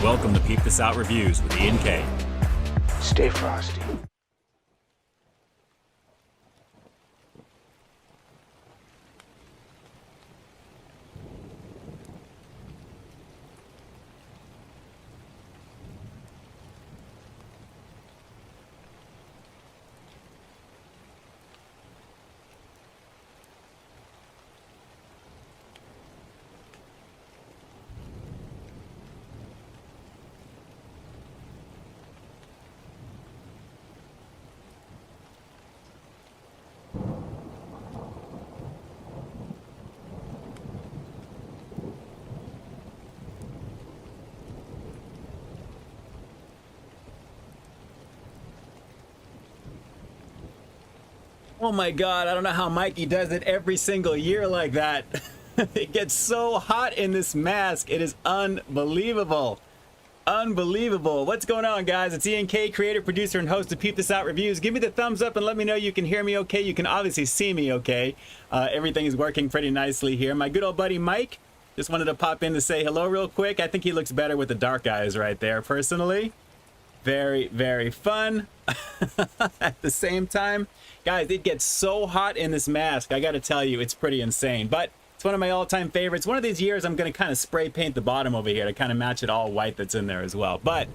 Welcome to Peep This Out Reviews with Ian K. Stay frosty. Oh my God, I don't know how Mikey does it every single year like that. It gets so hot in this mask. It is unbelievable. Unbelievable. What's going on, guys? It's Ian K, creator, producer, and host of Peep This Out Reviews. Give me the thumbs up and let me know you can hear me okay. You can obviously see me okay. Everything is working pretty nicely here. My good old buddy Mike just wanted to pop in to say hello real quick. I think he looks better with the dark eyes right there, personally. Very, very fun. At the same time, guys, it gets so hot in this mask. I gotta tell you, it's pretty insane. But it's one of my all-time favorites. One of these years, I'm gonna kind of spray paint the bottom over here to kind of match it all white that's in there as well. But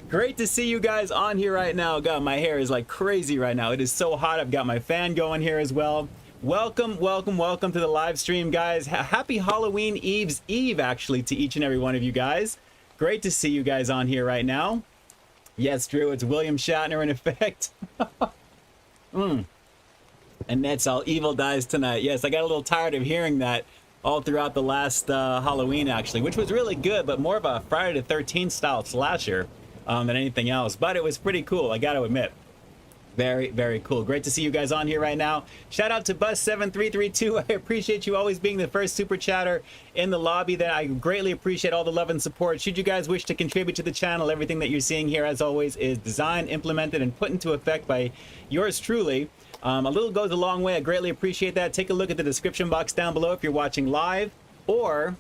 great to see you guys on here right now. God, my hair is like crazy right now. It is so hot. I've got my fan going here as well. Welcome, welcome, welcome to the live stream, guys. Happy Halloween Eve's Eve, actually, to each and every one of you guys. Great to see you guys on here right now. Yes, Drew, it's William Shatner in effect. And that's all evil dies tonight. Yes, I got a little tired of hearing that all throughout the last Halloween, actually, which was really good, but more of a Friday the 13th style slasher than anything else. But it was pretty cool, I got to admit. Very, very cool. Great to see you guys on here right now. Shout out to Bus7332. I appreciate you always being the first super chatter in the lobby. That I greatly appreciate all the love and support. Should you guys wish to contribute to the channel, everything that you're seeing here, as always, is designed, implemented, and put into effect by yours truly. A little goes a long way. I greatly appreciate that. Take a look at the description box down below if you're watching live, or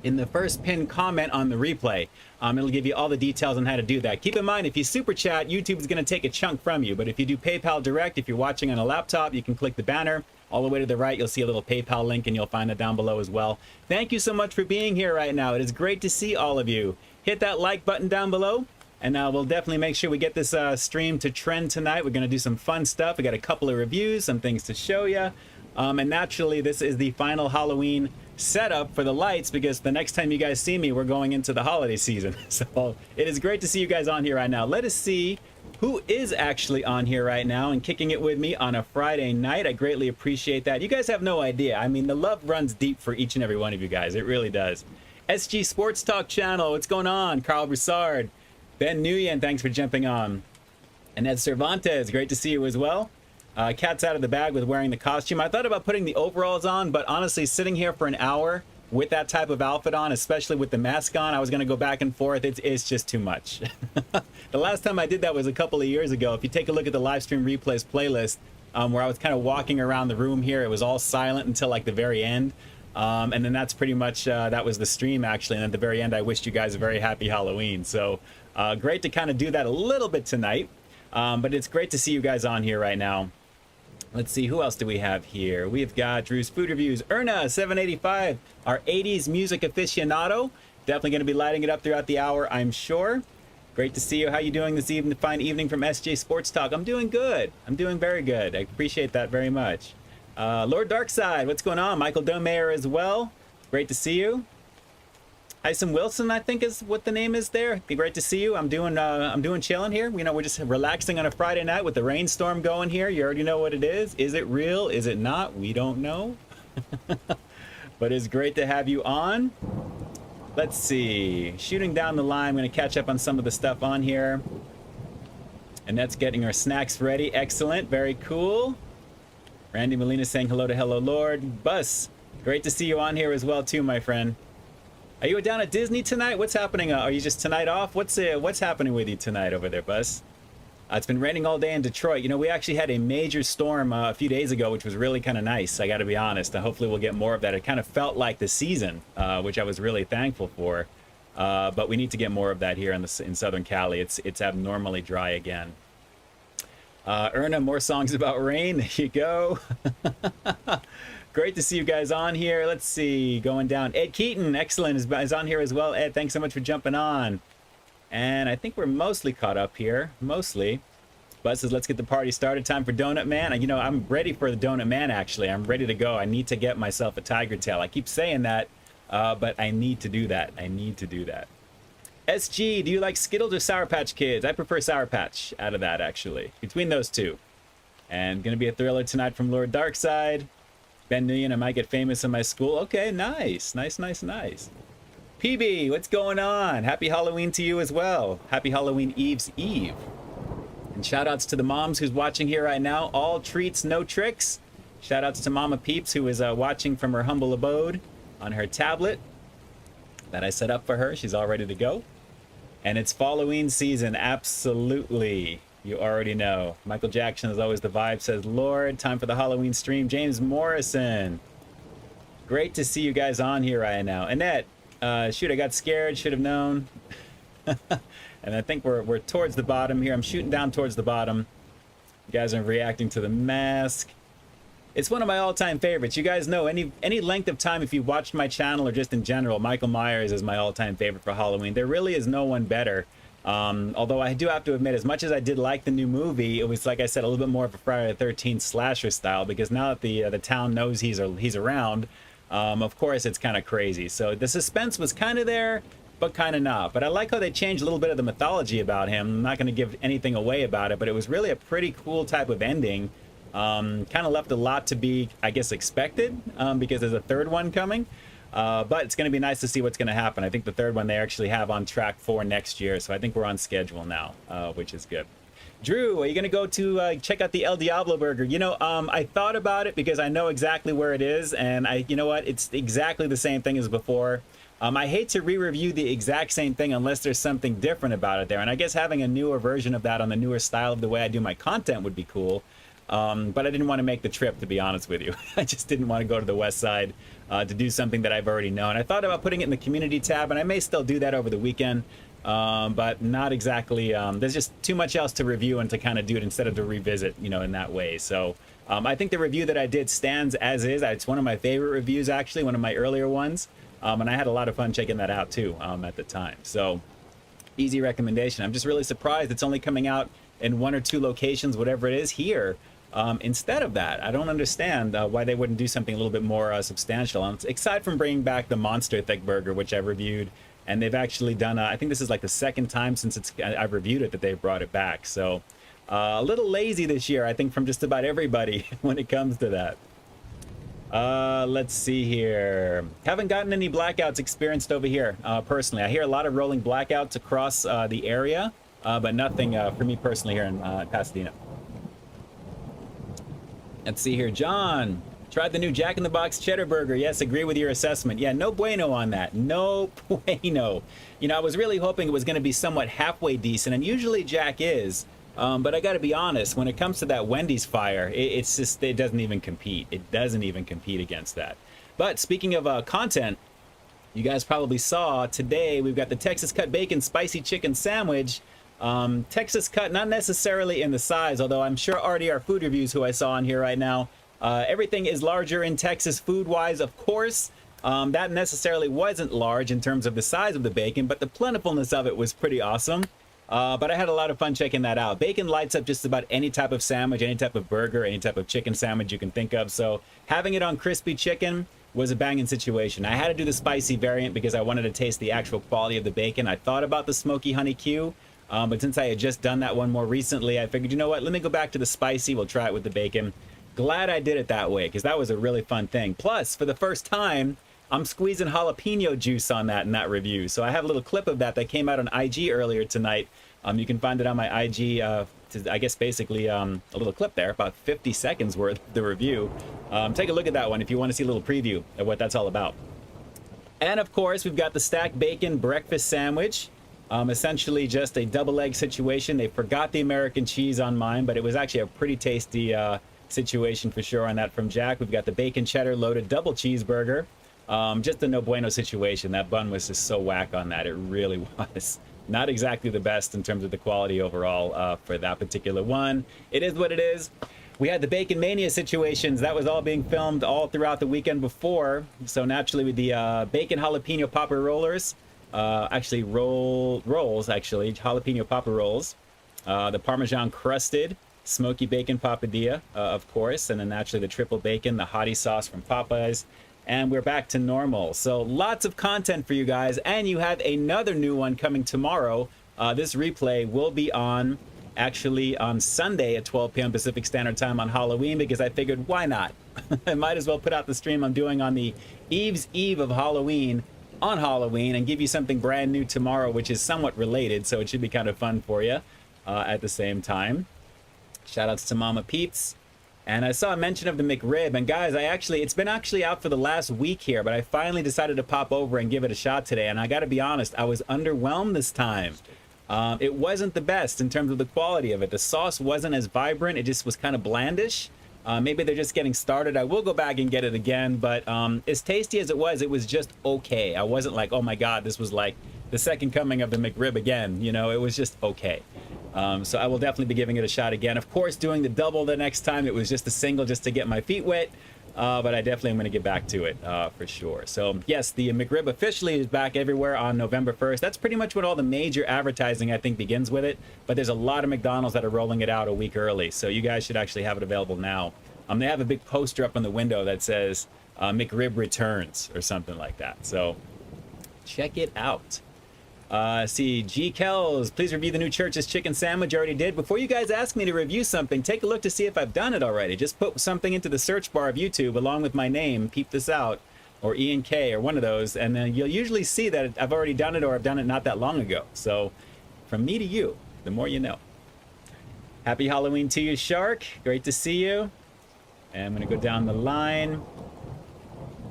in the first pinned comment on the replay. It'll give you all the details on how to do that. Keep in mind, if you super chat, YouTube is going to take a chunk from you. But if you do PayPal Direct, if you're watching on a laptop, you can click the banner. All the way to the right, you'll see a little PayPal link, and you'll find it down below as well. Thank you so much for being here right now. It is great to see all of you. Hit that like button down below, and we'll definitely make sure we get this stream to trend tonight. We're going to do some fun stuff. We got a couple of reviews, some things to show you. And naturally, this is the final Halloween setup for the lights, because the next time you guys see me, we're going into the holiday season. So it is great to see you guys on here right now. Let us see who is actually on here right now and kicking it with me on a Friday night. I greatly appreciate that. You guys have no idea. I mean, the love runs deep for each and every one of you guys. It really does. SG Sports Talk channel, what's going on? Carl Broussard, Ben Nguyen, thanks for jumping on. And Ed Cervantes, great to see you as well. Cat's out of the bag with wearing the costume. I thought about putting the overalls on, but honestly, sitting here for an hour with that type of outfit on, especially with the mask on, I was going to go back and forth. It's just too much. The last time I did that was a couple of years ago. If you take a look at the live stream replays playlist, where I was kind of walking around the room here, it was all silent until like the very end. And then that's pretty much, that was the stream actually. And at the very end, I wished you guys a very happy Halloween. So great to kind of do that a little bit tonight. But it's great to see you guys on here right now. Let's see, who else do we have here? We've got Drew's Food Reviews, Erna785, our 80s music aficionado. Definitely going to be lighting it up throughout the hour, I'm sure. Great to see you. How you doing this evening? Fine evening from SJ Sports Talk. I'm doing good. I'm doing very good. I appreciate that very much. Lord Darkside, what's going on? Michael Domayer as well. Great to see you. Hyson Wilson, I think is what the name is there. Great to see you. I'm doing chilling here. You know, we're just relaxing on a Friday night with the rainstorm going here. You already know what it is. Is it real? Is it not? We don't know. But it's great to have you on. Let's see. Shooting down the line, I'm going to catch up on some of the stuff on here. And that's getting our snacks ready. Excellent. Very cool. Randy Molina saying hello to Hello Lord. Bus, great to see you on here as well too, my friend. Are you down at Disney tonight? What's happening? Are you just tonight off? What's happening with you tonight over there, Buzz? It's been raining all day in Detroit. You know, we actually had a major storm a few days ago, which was really kind of nice. I got to be honest. Hopefully we'll get more of that. It kind of felt like the season, which I was really thankful for. But we need to get more of that here in Southern Cali. It's abnormally dry again. Erna, more songs about rain. There you go. Great to see you guys on here. Let's see, going down. Ed Keaton, excellent, is on here as well. Ed, thanks so much for jumping on. And I think we're mostly caught up here, mostly. Buzz says, let's get the party started. Time for Donut Man. You know, I'm ready for the Donut Man, actually. I'm ready to go. I need to get myself a Tiger Tail. I keep saying that, but I need to do that. I need to do that. SG, do you like Skittles or Sour Patch Kids? I prefer Sour Patch out of that, actually. Between those two. And gonna be a thriller tonight from Lord Darkside. Ben Nguyen, I might get famous in my school. Okay, nice. Nice, nice, nice. PB, what's going on? Happy Halloween to you as well. Happy Halloween Eve's Eve. And shout outs to the moms who's watching here right now. All treats, no tricks. Shout outs to Mama Peeps, who is watching from her humble abode on her tablet that I set up for her. She's all ready to go. And it's Halloween season, absolutely. You already know. Michael Jackson is always the vibe, says Lord. Time for the Halloween stream. James Morrison. Great to see you guys on here right now. Annette, shoot, I got scared, should have known. And I think we're towards the bottom here. I'm shooting down towards the bottom. You guys are reacting to the mask. It's one of my all-time favorites. You guys know any length of time, if you watched my channel or just in general, Michael Myers is my all-time favorite for Halloween. There really is no one better. Although I do have to admit, as much as I did like the new movie, it was, like I said, a little bit more of a Friday the 13th slasher style, because now that the town knows he's around, of course it's kind of crazy. So the suspense was kind of there, but kind of not. But I like how they changed a little bit of the mythology about him. I'm not going to give anything away about it, but it was really a pretty cool type of ending. Kind of left a lot to be, I guess, expected, because there's a third one coming. But it's going to be nice to see what's going to happen. I think the third one they actually have on track for next year. So I think we're on schedule now, which is good. Drew, are you going to go to check out the El Diablo Burger? You know, I thought about it because I know exactly where it is. And you know what? It's exactly the same thing as before. I hate to re-review the exact same thing unless there's something different about it there. And I guess having a newer version of that on the newer style of the way I do my content would be cool. But I didn't want to make the trip, to be honest with you. I just didn't want to go to the west side to do something that I've already known. I thought about putting it in the community tab, and I may still do that over the weekend, but not exactly. There's just too much else to review and to kind of do it instead of to revisit, you know, in that way. So I think the review that I did stands as is. It's one of my favorite reviews, actually, one of my earlier ones, and I had a lot of fun checking that out too at the time. So easy recommendation. I'm just really surprised it's only coming out in 1 or 2 locations, whatever it is, here. Instead of that, I don't understand why they wouldn't do something a little bit more substantial. Aside from bringing back the Monster Thick Burger, which I reviewed, and they've actually done, I think this is like the second time since I've reviewed it that they've brought it back. So a little lazy this year, I think, from just about everybody when it comes to that. Let's see here. Haven't gotten any blackouts experienced over here, personally. I hear a lot of rolling blackouts across the area, but nothing for me personally here in Pasadena. Let's see here. John, tried the new Jack in the Box Cheddar Burger. Yes, agree with your assessment. Yeah, no bueno on that. No bueno. You know, I was really hoping it was going to be somewhat halfway decent, and usually Jack is. But I got to be honest, when it comes to that Wendy's fire, it's just, it doesn't even compete. It doesn't even compete against that. But speaking of content, you guys probably saw today we've got the Texas Cut Bacon Spicy Chicken Sandwich. Texas Cut, not necessarily in the size, although I'm sure RDR Food Reviews, who I saw on here right now, everything is larger in Texas food-wise, of course. That necessarily wasn't large in terms of the size of the bacon, but the plentifulness of it was pretty awesome. But I had a lot of fun checking that out. Bacon lights up just about any type of sandwich, any type of burger, any type of chicken sandwich you can think of. So having it on crispy chicken was a banging situation. I had to do the spicy variant because I wanted to taste the actual quality of the bacon. I thought about the smoky honey Q. But since I had just done that one more recently, I figured, you know what, let me go back to the spicy. We'll try it with the bacon. Glad I did it that way, because that was a really fun thing. Plus, for the first time, I'm squeezing jalapeno juice on that in that review. So I have a little clip of that came out on IG earlier tonight. You can find it on my IG, I guess basically a little clip there, about 50 seconds worth of the review. Take a look at that one if you want to see a little preview of what that's all about. And of course, we've got the stacked bacon breakfast sandwich. Essentially just a double egg situation. They forgot the American cheese on mine, but it was actually a pretty tasty situation for sure on that from Jack. We've got the bacon cheddar loaded double cheeseburger. Just a no bueno situation. That bun was just so whack on that. It really was. Not exactly the best in terms of the quality overall for that particular one. It is what it is. We had the Bacon Mania situations. That was all being filmed all throughout the weekend before. So naturally with the bacon jalapeno popper rollers, rolls, jalapeno popper rolls, the Parmesan crusted smoky bacon papadilla, of course, and then naturally the triple bacon, the hottie sauce from Popeyes, and we're back to normal. So lots of content for you guys, and you have another new one coming tomorrow. This replay will be on actually on Sunday at 12 p.m. Pacific Standard Time on Halloween, because I figured, why not? I might as well put out the stream I'm doing on the Eve's Eve of Halloween on Halloween and give you something brand new tomorrow, which is somewhat related, so it should be kind of fun for you at the same time. Shout outs to Mama Peeps. And I saw a mention of the McRib, and guys, it's been out for the last week here, but I finally decided to pop over and give it a shot today, and I gotta be honest, I was underwhelmed this time. It wasn't the best in terms of the quality of it. The sauce wasn't as vibrant. It just was kind of blandish. Maybe they're just getting started. I will go back and get it again, but as tasty as it was just okay. I wasn't like, oh my God, this was like the second coming of the McRib again. You know, it was just okay. So I will definitely be giving it a shot again. Of course, doing the double the next time. It was just a single just to get my feet wet. But I definitely am going to get back to it for sure. So yes, the McRib officially is back everywhere on November 1st. That's pretty much when all the major advertising, I think, begins with it. But there's a lot of McDonald's that are rolling it out a week early. So you guys should actually have it available now. They have a big poster up on the window that says McRib returns or something like that. So check it out. See, G. Kells, please review the new Church's chicken sandwich. I already did. Before you guys ask me to review something, take a look to see if I've done it already. Just put something into the search bar of YouTube along with my name, Peep This Out, or Ian K, or one of those, and then you'll usually see that I've already done it or I've done it not that long ago. So from me to you, the more you know. Happy Halloween to you, Shark. Great to see you. And I'm going to go down the line.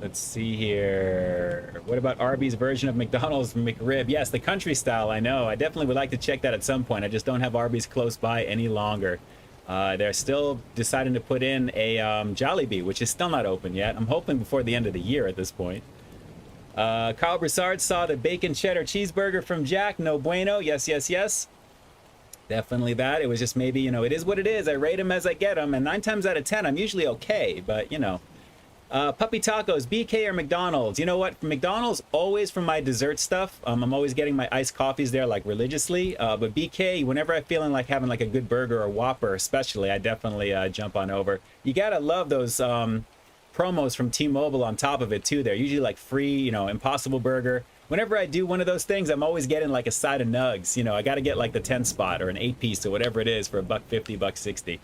Let's see here. What about Arby's version of McDonald's McRib? Yes, the country style, I know. I definitely would like to check that at some point. I just don't have Arby's close by any longer. They're still deciding to put in a Jollibee, which is still not open yet. I'm hoping before the end of the year at this point. Kyle Broussard saw the bacon cheddar cheeseburger from Jack. No bueno. Yes, yes, yes. Definitely that. It was just maybe, you know, it is what it is. I rate them as I get them. And 9 times out of 10, I'm usually okay. But, you know. Puppy Tacos, BK or McDonald's? You know what? From McDonald's, always for my dessert stuff. I'm always getting my iced coffees there, like religiously. But BK, whenever I'm feeling like having like a good burger or Whopper, especially, I definitely jump on over. You gotta love those promos from T-Mobile on top of it too. They're usually like free, you know, Impossible Burger. Whenever I do one of those things, I'm always getting like a side of nugs. You know, I gotta get like the 10 spot or an 8-piece or whatever it is for $1.50, $1.60.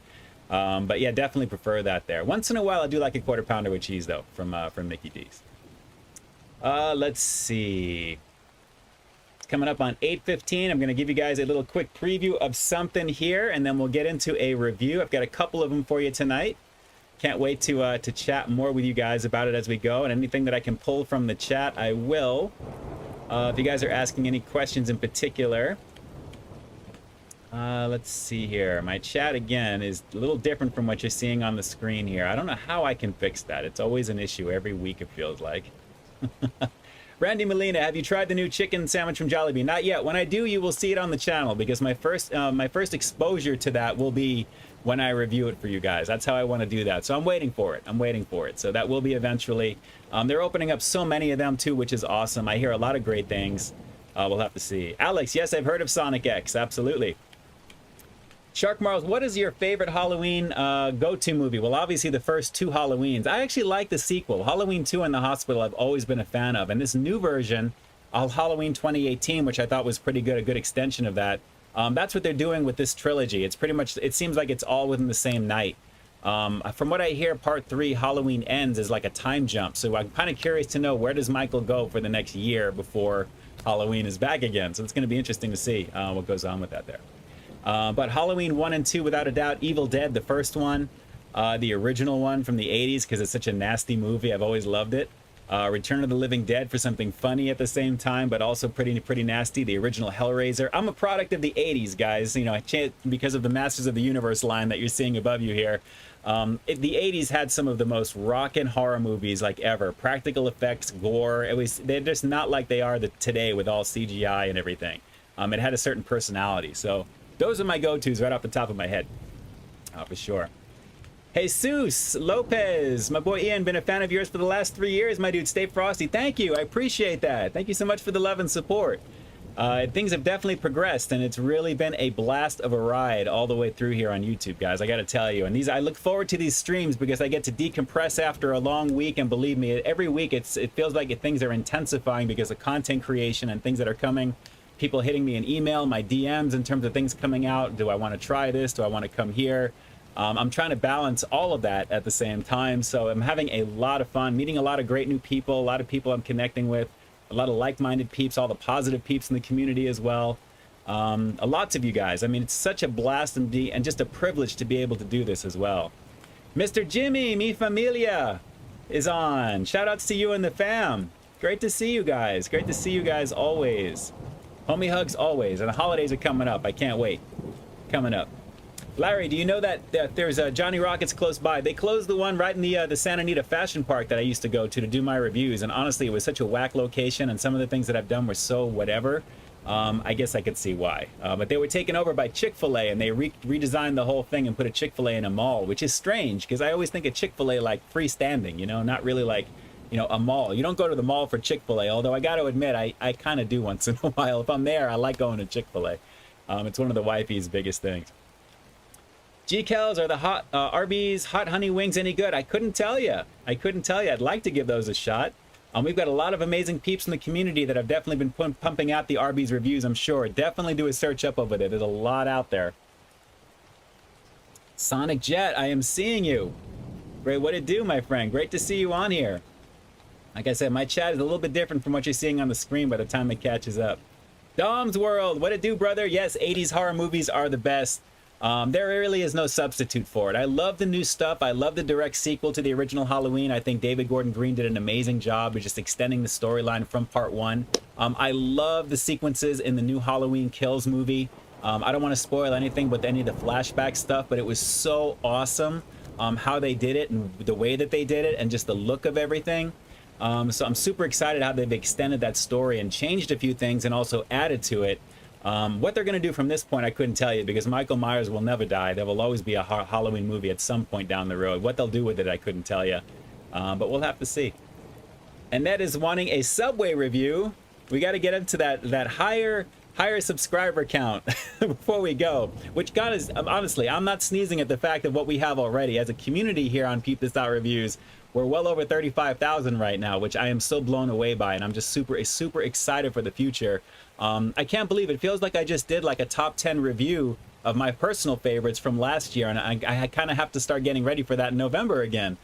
But yeah, definitely prefer that there. Once in a while, I do like a quarter pounder with cheese, though, from Mickey D's. Let's see. It's coming up on 8:15. I'm going to give you guys a little quick preview of something here, and then we'll get into a review. I've got a couple of them for you tonight. Can't wait to chat more with you guys about it as we go, and anything that I can pull from the chat, I will. If you guys are asking any questions in particular... let's see here. My chat, again, is a little different from what you're seeing on the screen here. I don't know how I can fix that. It's always an issue every week, it feels like. Randy Molina, have you tried the new chicken sandwich from Jollibee? Not yet. When I do, you will see it on the channel, because my first exposure to that will be when I review it for you guys. That's how I want to do that. So I'm waiting for it. So that will be eventually. They're opening up so many of them, too, which is awesome. I hear a lot of great things. We'll have to see. Alex, yes, I've heard of Sonic X. Absolutely. Shark Marls, what is your favorite Halloween go-to movie? Well, obviously the first 2 Halloweens. I actually like the sequel. Halloween 2 in the Hospital I've always been a fan of. And this new version, Halloween 2018, which I thought was pretty good, a good extension of that. That's what they're doing with this trilogy. It's pretty much, it seems like it's all within the same night. From what I hear, part 3, Halloween Ends, is like a time jump. So I'm kind of curious to know, where does Michael go for the next year before Halloween is back again? So it's going to be interesting to see what goes on with that there. But Halloween 1 and 2, without a doubt. Evil Dead, the first one, the original one from the 80s, because it's such a nasty movie. I've always loved it. Return of the Living Dead for something funny at the same time, but also pretty nasty. The original Hellraiser. I'm a product of the 80s, guys. You know, because of the Masters of the Universe line that you're seeing above you here. The 80s had some of the most rockin' horror movies like ever. Practical effects, gore. They're just not like they are today with all CGI and everything. It had a certain personality. So those are my go-tos right off the top of my head. For sure. Jesus Lopez, my boy Ian, been a fan of yours for the last 3 years, my dude. Stay frosty. Thank you. I appreciate that. Thank you so much for the love and support. Things have definitely progressed, and it's really been a blast of a ride all the way through here on YouTube, guys. I got to tell you. And I look forward to these streams because I get to decompress after a long week. And believe me, every week it feels like things are intensifying because of content creation and things that are coming. People hitting me in email, my DMs in terms of things coming out. Do I want to try this? Do I want to come here? I'm trying to balance all of that at the same time. So I'm having a lot of fun, meeting a lot of great new people, a lot of people I'm connecting with, a lot of like-minded peeps, all the positive peeps in the community as well. Lots of you guys. I mean, it's such a blast and just a privilege to be able to do this as well. Mr. Jimmy, mi familia, is on. Shout outs to you and the fam. Great to see you guys. Great to see you guys always. Homie hugs always. And the holidays are coming up. I can't wait. Coming up. Larry, do you know that there's a Johnny Rockets close by? They closed the one right in the Santa Anita Fashion Park that I used to go to do my reviews, and honestly, it was such a whack location, and some of the things that I've done were so whatever. I guess I could see why. But they were taken over by Chick-fil-A, and they redesigned the whole thing and put a Chick-fil-A in a mall, which is strange, because I always think of Chick-fil-A like freestanding, you know, not really like, you know, a mall. You don't go to the mall for Chick-fil-A, although I got to admit, I kind of do once in a while. If I'm there, I like going to Chick-fil-A. It's one of the wifey's biggest things. GCals, are the hot Arby's hot honey wings any good? I couldn't tell you. I'd like to give those a shot. We've got a lot of amazing peeps in the community that have definitely been pumping out the Arby's reviews, I'm sure. Definitely do a search up over there. There's a lot out there. Sonic Jet, I am seeing you. Great, what it do, my friend? Great to see you on here. Like I said, my chat is a little bit different from what you're seeing on the screen by the time it catches up. Dom's World, what it do, brother? Yes, 80s horror movies are the best. There really is no substitute for it. I love the new stuff. I love the direct sequel to the original Halloween. I think David Gordon Green did an amazing job of just extending the storyline from part one. I love the sequences in the new Halloween Kills movie. I don't want to spoil anything with any of the flashback stuff, but it was so awesome how they did it and the way that they did it and just the look of everything. So I'm super excited how they've extended that story and changed a few things and also added to it. What they're going to do from this point, I couldn't tell you, because Michael Myers will never die. There will always be a Halloween movie at some point down the road. What they'll do with it, I couldn't tell you. But we'll have to see. And that is wanting a Subway review. We got to get into that higher subscriber count before we go. Which, God, is honestly, I'm not sneezing at the fact of what we have already. As a community here on Peep This Out Reviews, we're well over 35,000 right now, which I am so blown away by, and I'm just super excited for the future. I can't believe it. Feels like I just did like a top 10 review of my personal favorites from last year, and I kind of have to start getting ready for that in November again,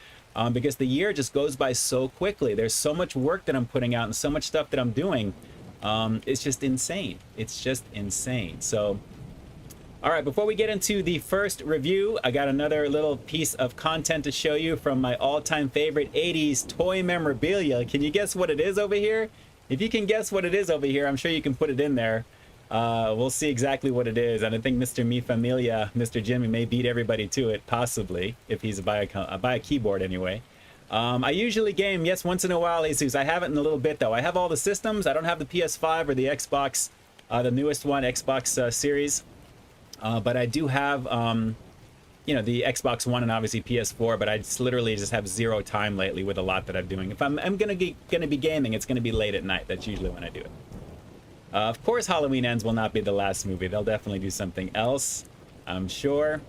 because the year just goes by so quickly. There's so much work that I'm putting out and so much stuff that I'm doing. It's just insane. It's just insane. So, all right, before we get into the first review, I got another little piece of content to show you from my all-time favorite 80s toy memorabilia. Can you guess what it is over here? If you can guess what it is over here, I'm sure you can put it in there. We'll see exactly what it is. And I think Mr. Mi Familia, Mr. Jimmy, may beat everybody to it, possibly, if he's by a keyboard anyway. I usually game, yes, once in a while, Jesus. I haven't in a little bit, though. I have all the systems. I don't have the PS5 or the Xbox, the newest one, Xbox Series. But I do have, you know, the Xbox One and obviously PS4, but I literally just have zero time lately with a lot that I'm doing. If I'm gonna be gaming, it's gonna be late at night. That's usually when I do it. Of course, Halloween Ends will not be the last movie. They'll definitely do something else, I'm sure.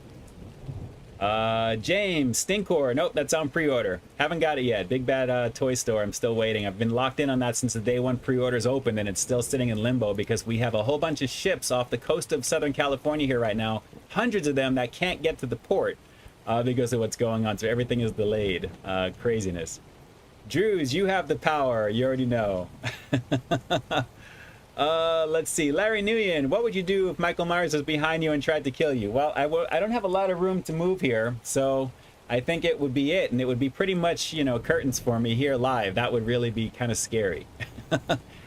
James, Stinkor, nope, that's on pre-order. Haven't got it yet. Big Bad Toy Store, I'm still waiting. I've been locked in on that since the day one pre-orders opened, and it's still sitting in limbo because we have a whole bunch of ships off the coast of Southern California here right now. Hundreds of them that can't get to the port because of what's going on, so everything is delayed. Craziness. Drews, you have the power. You already know. Let's see. Larry Nguyen, what would you do if Michael Myers was behind you and tried to kill you? Well, I don't have a lot of room to move here, so I think it would be it, and it would be pretty much, you know, curtains for me here live. That would really be kind of scary.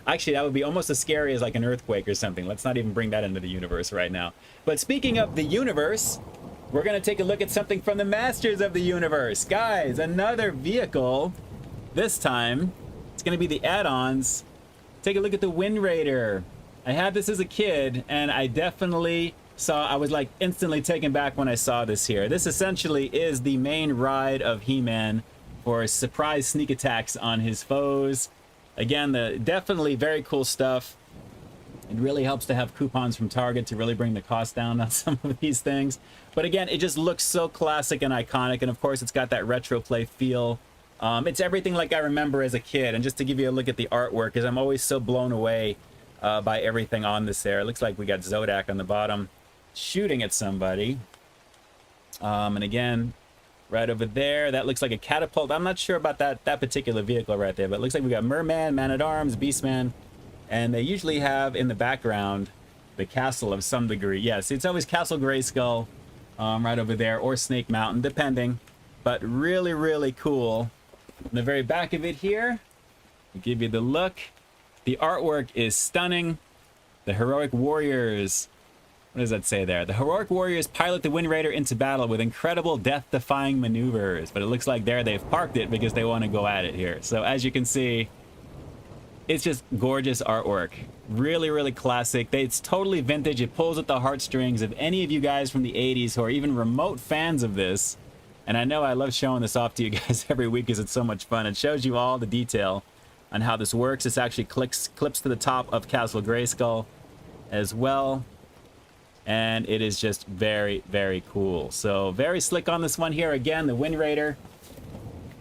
Actually, that would be almost as scary as like an earthquake or something. Let's not even bring that into the universe right now. But speaking of the universe, we're going to take a look at something from the Masters of the Universe. Guys, another vehicle. This time, it's going to be the add-ons. Take a look at the Wind Raider. I had this as a kid, and I definitely I was like instantly taken back when I saw this here. This essentially is the main ride of He-Man for surprise sneak attacks on his foes. Again, definitely very cool stuff. It really helps to have coupons from Target to really bring the cost down on some of these things. But again, it just looks so classic and iconic, and of course it's got that retro play feel. It's everything like I remember as a kid. And just to give you a look at the artwork, because I'm always so blown away by everything on this there. It looks like we got Zodak on the bottom shooting at somebody. And again, right over there, that looks like a catapult. I'm not sure about that particular vehicle right there, but it looks like we got Merman, Man-at-Arms, Beastman, and they usually have in the background the castle of some degree. Yes, it's always Castle Grayskull right over there, or Snake Mountain, depending. But really, really cool. In the very back of it here, I'll give you the look. The artwork is stunning. The heroic warriors. What does that say there? The heroic warriors pilot the Wind Raider into battle with incredible death-defying maneuvers. But it looks like there they've parked it because they want to go at it here. So as you can see, it's just gorgeous artwork. Really, really classic. It's totally vintage. It pulls at the heartstrings of any of you guys from the 80s who are even remote fans of this. And I know I love showing this off to you guys every week because it's so much fun. It shows you all the detail on how this works. This actually clips to the top of Castle Grayskull as well. And it is just very, very cool. So very slick on this one here. Again, the Wind Raider.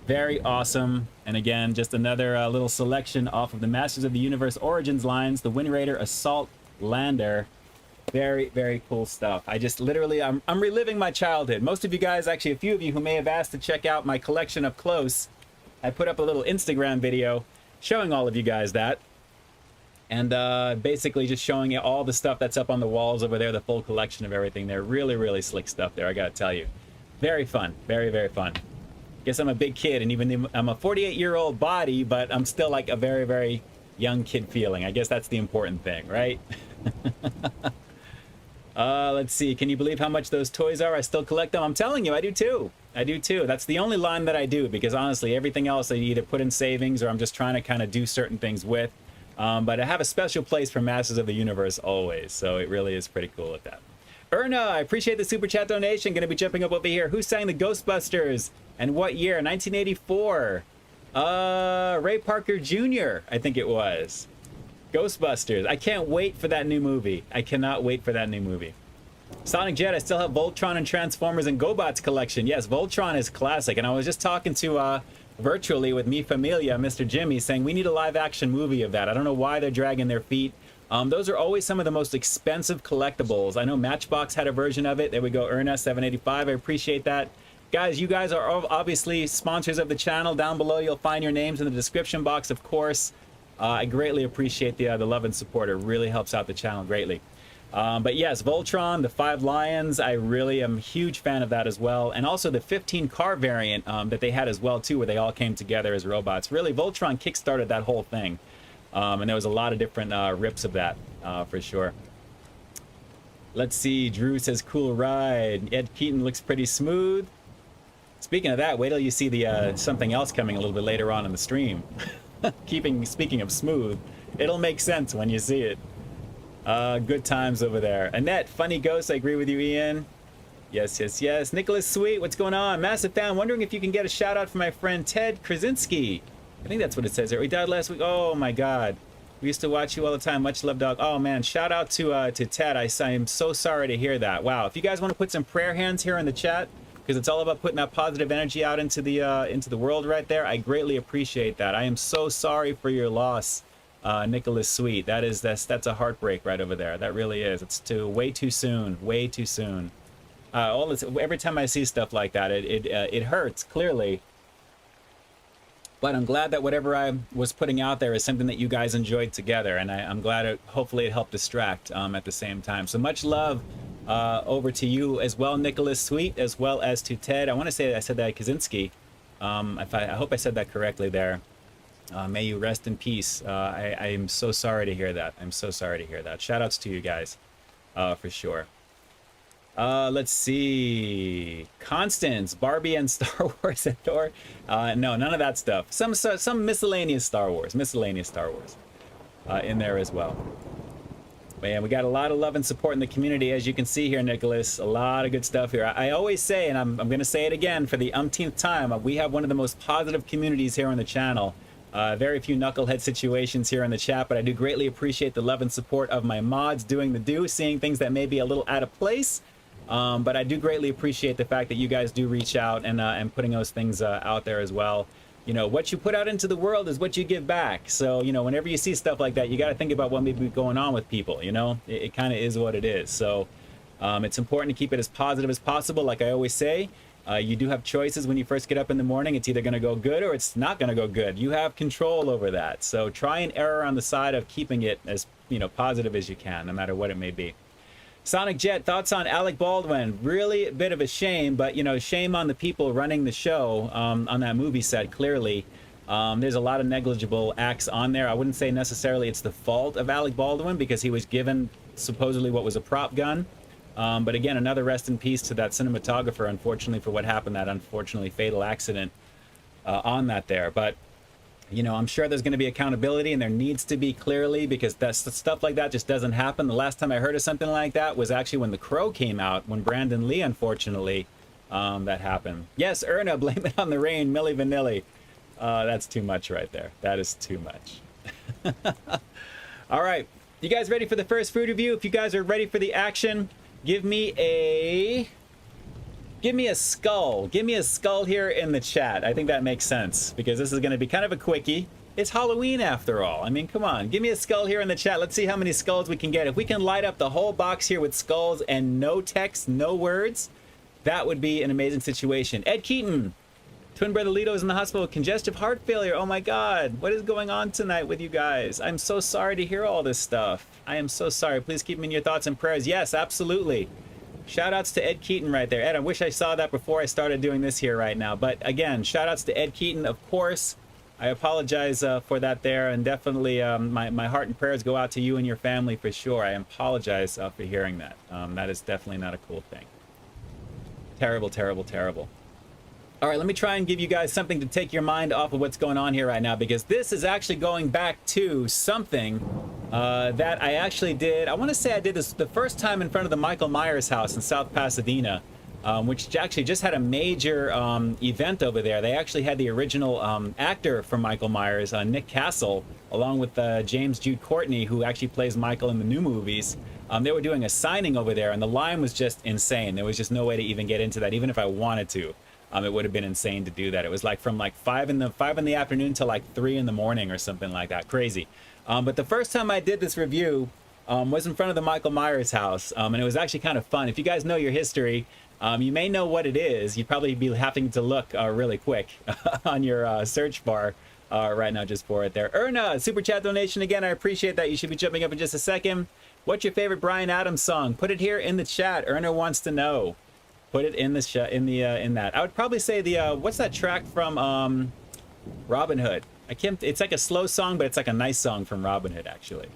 Very awesome. And again, just another little selection off of the Masters of the Universe Origins lines. The Wind Raider Assault Lander. Very, very cool stuff. I just literally, I'm reliving my childhood. Most of you guys, actually a few of you who may have asked to check out my collection up close, I put up a little Instagram video showing all of you guys that. And basically just showing you all the stuff that's up on the walls over there, the full collection of everything there. Really, really slick stuff there, I gotta tell you. Very fun. Very, very fun. Guess I'm a big kid, and even though I'm a 48-year-old body, but I'm still like a very, very young kid feeling. I guess that's the important thing, right? Let's see. Can you believe how much those toys are? I still collect them. I'm telling you, I do too. I do too. That's the only line that I do, because honestly, everything else I either put in savings or I'm just trying to kind of do certain things with. But I have a special place for Masters of the Universe always, so it really is pretty cool at that. Erna, I appreciate the super chat donation. Going to be jumping up over here. Who sang the Ghostbusters and what year? 1984. Ray Parker Jr., I think it was. Ghostbusters. I can't wait for that new movie. I cannot wait for that new movie. Sonic Jet, I still have Voltron and Transformers and GoBots collection. Yes, Voltron is classic. And I was just talking to virtually with Mi Familia, Mr. Jimmy, saying we need a live action movie of that. I don't know why they're dragging their feet. Those are always some of the most expensive collectibles. I know Matchbox had a version of it. There we go, Erna 785. I appreciate that. Guys, you guys are obviously sponsors of the channel. Down below, you'll find your names in the description box, of course. I greatly appreciate the love and support. It really helps out the channel greatly. But yes, Voltron, the 5 Lions, I really am a huge fan of that as well. And also the 15 car variant that they had as well, too, where they all came together as robots. Really, Voltron kickstarted that whole thing. And there was a lot of different rips of that, for sure. Let's see, Drew says, cool ride. Ed Keaton looks pretty smooth. Speaking of that, wait till you see the something else coming a little bit later on in the stream. Speaking of smooth, it'll make sense when you see it. Good times over there. Annette, funny ghost, I agree with you, Ian. Yes, yes, yes. Nicholas Sweet, what's going on? Massive fan, wondering if you can get a shout out for my friend Ted Krasinski. I think that's what it says there. He died last week. Oh my God. We used to watch you all the time. Much love, dog. Oh man, shout out to Ted. I am so sorry to hear that. Wow. If you guys want to put some prayer hands here in the chat, because it's all about putting that positive energy out into the world right there, I greatly appreciate that. I am so sorry for your loss, Nicholas Sweet. That's a heartbreak right over there. That really is. It's way too soon. Way too soon. Every time I see stuff like that, it hurts clearly. But I'm glad that whatever I was putting out there is something that you guys enjoyed together, and I'm glad hopefully it helped distract at the same time. So much love over to you as well, Nicholas Sweet, as well as to Ted. I want to say that I said that Kaczynski. I hope I said that correctly there. May you rest in peace. I am so sorry to hear that. I'm so sorry to hear that. Shout outs to you guys, for sure. Let's see. Constance, Barbie and Star Wars and Thor. No, none of that stuff. Some miscellaneous Star Wars. In there as well. Man, we got a lot of love and support in the community, as you can see here, Nicholas. A lot of good stuff here. I always say, and I'm going to say it again for the umpteenth time, we have one of the most positive communities here on the channel. Very few knucklehead situations here in the chat, but I do greatly appreciate the love and support of my mods doing the do, seeing things that may be a little out of place. But I do greatly appreciate the fact that you guys do reach out and putting those things out there as well. You know, what you put out into the world is what you give back. So, you know, whenever you see stuff like that, you got to think about what may be going on with people, you know? It kind of is what it is. So it's important to keep it as positive as possible. Like I always say, you do have choices when you first get up in the morning. It's either going to go good or it's not going to go good. You have control over that. So try and err on the side of keeping it as, you know, positive as you can, no matter what it may be. Sonic Jet, thoughts on Alec Baldwin? Really a bit of a shame, but, you know, shame on the people running the show on that movie set, clearly. There's a lot of negligible acts on there. I wouldn't say necessarily it's the fault of Alec Baldwin because he was given supposedly what was a prop gun. But again, another rest in peace to that cinematographer, unfortunately, for what happened, that unfortunately fatal accident on that there. But, you know, I'm sure there's going to be accountability, and there needs to be, clearly, because stuff like that just doesn't happen. The last time I heard of something like that was actually when The Crow came out, when Brandon Lee, unfortunately, that happened. Yes, Erna, blame it on the rain, Milli Vanilli. That's too much right there. That is too much. All right. You guys ready for the first food review? If you guys are ready for the action, give me a skull. Give me a skull here in the chat. I think that makes sense because this is going to be kind of a quickie. It's Halloween after all. I mean, come on. Give me a skull here in the chat. Let's see how many skulls we can get. If we can light up the whole box here with skulls and no text, no words, that would be an amazing situation. Ed Keaton. Twin brother Lito is in the hospital with congestive heart failure. Oh my God. What is going on tonight with you guys? I'm so sorry to hear all this stuff. I am so sorry. Please keep me in your thoughts and prayers. Yes, absolutely. Shout outs to Ed Keaton right there. Ed, I wish I saw that before I started doing this here right now. But again, shout outs to Ed Keaton, of course. I apologize for that there. And definitely my heart and prayers go out to you and your family for sure. I apologize for hearing that. That is definitely not a cool thing. Terrible, terrible, terrible. All right, let me try and give you guys something to take your mind off of what's going on here right now, because this is actually going back to something that I actually did. I want to say I did this the first time in front of the Michael Myers house in South Pasadena, which actually just had a major event over there. They actually had the original actor from Michael Myers, Nick Castle, along with James Jude Courtney, who actually plays Michael in the new movies. They were doing a signing over there, and the line was just insane. There was just no way to even get into that, even if I wanted to. It would have been insane to do that. It was like from like 5 in the afternoon to like 3 in the morning or something like that. Crazy. But the first time I did this review was in front of the Michael Myers house, and it was actually kind of fun. If you guys know your history, you may know what it is. You'd probably be having to look really quick on your search bar right now just for it there. Erna, super chat donation again. I appreciate that. You should be jumping up in just a second. What's your favorite Bryan Adams song? Put it here in the chat. Erna wants to know. Put it in the in that. I would probably say the what's that track from Robin Hood? I can't. It's like a slow song, but it's like a nice song from Robin Hood, actually,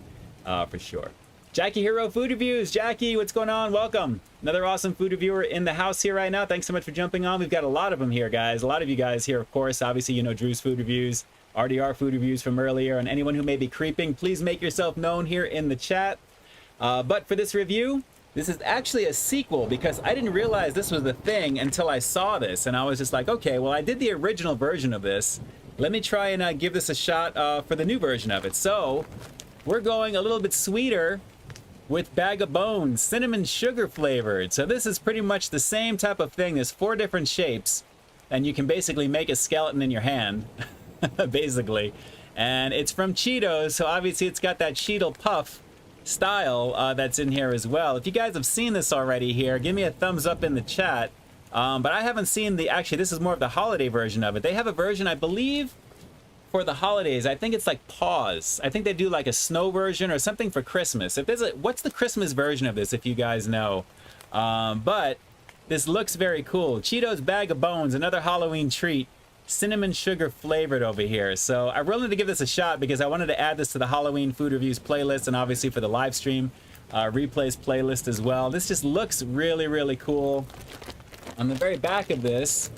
for sure. Jackie Hero Food Reviews. Jackie, what's going on? Welcome. Another awesome food reviewer in the house here right now. Thanks so much for jumping on. We've got a lot of them here, guys. A lot of you guys here, of course. Obviously, you know Drew's Food Reviews, RDR Food Reviews from earlier, and anyone who may be creeping, please make yourself known here in the chat. But for this review, this is actually a sequel because I didn't realize this was the thing until I saw this, and I was just like, okay, well, I did the original version of this. Let me try and give this a shot for the new version of it. So we're going a little bit sweeter with Bag of Bones, cinnamon sugar flavored. So this is pretty much the same type of thing. There's 4 different shapes, and you can basically make a skeleton in your hand, basically. And it's from Cheetos, so obviously it's got that Cheeto Puff style that's in here as well. If you guys have seen this already here, give me a thumbs up in the chat. But I haven't seen actually this is more of the holiday version of it. They have a version, I believe, for the holidays. I think it's like Paws. I think they do like a snow version or something for Christmas. If there's what's the Christmas version of this, if you guys know? But this looks very cool. Cheetos Bag of Bones, another Halloween treat. Cinnamon sugar flavored over here. So I really wanted to give this a shot because I wanted to add this to the Halloween food reviews playlist, and obviously for the live stream replays playlist as well. This just looks really, really cool. On the very back of this,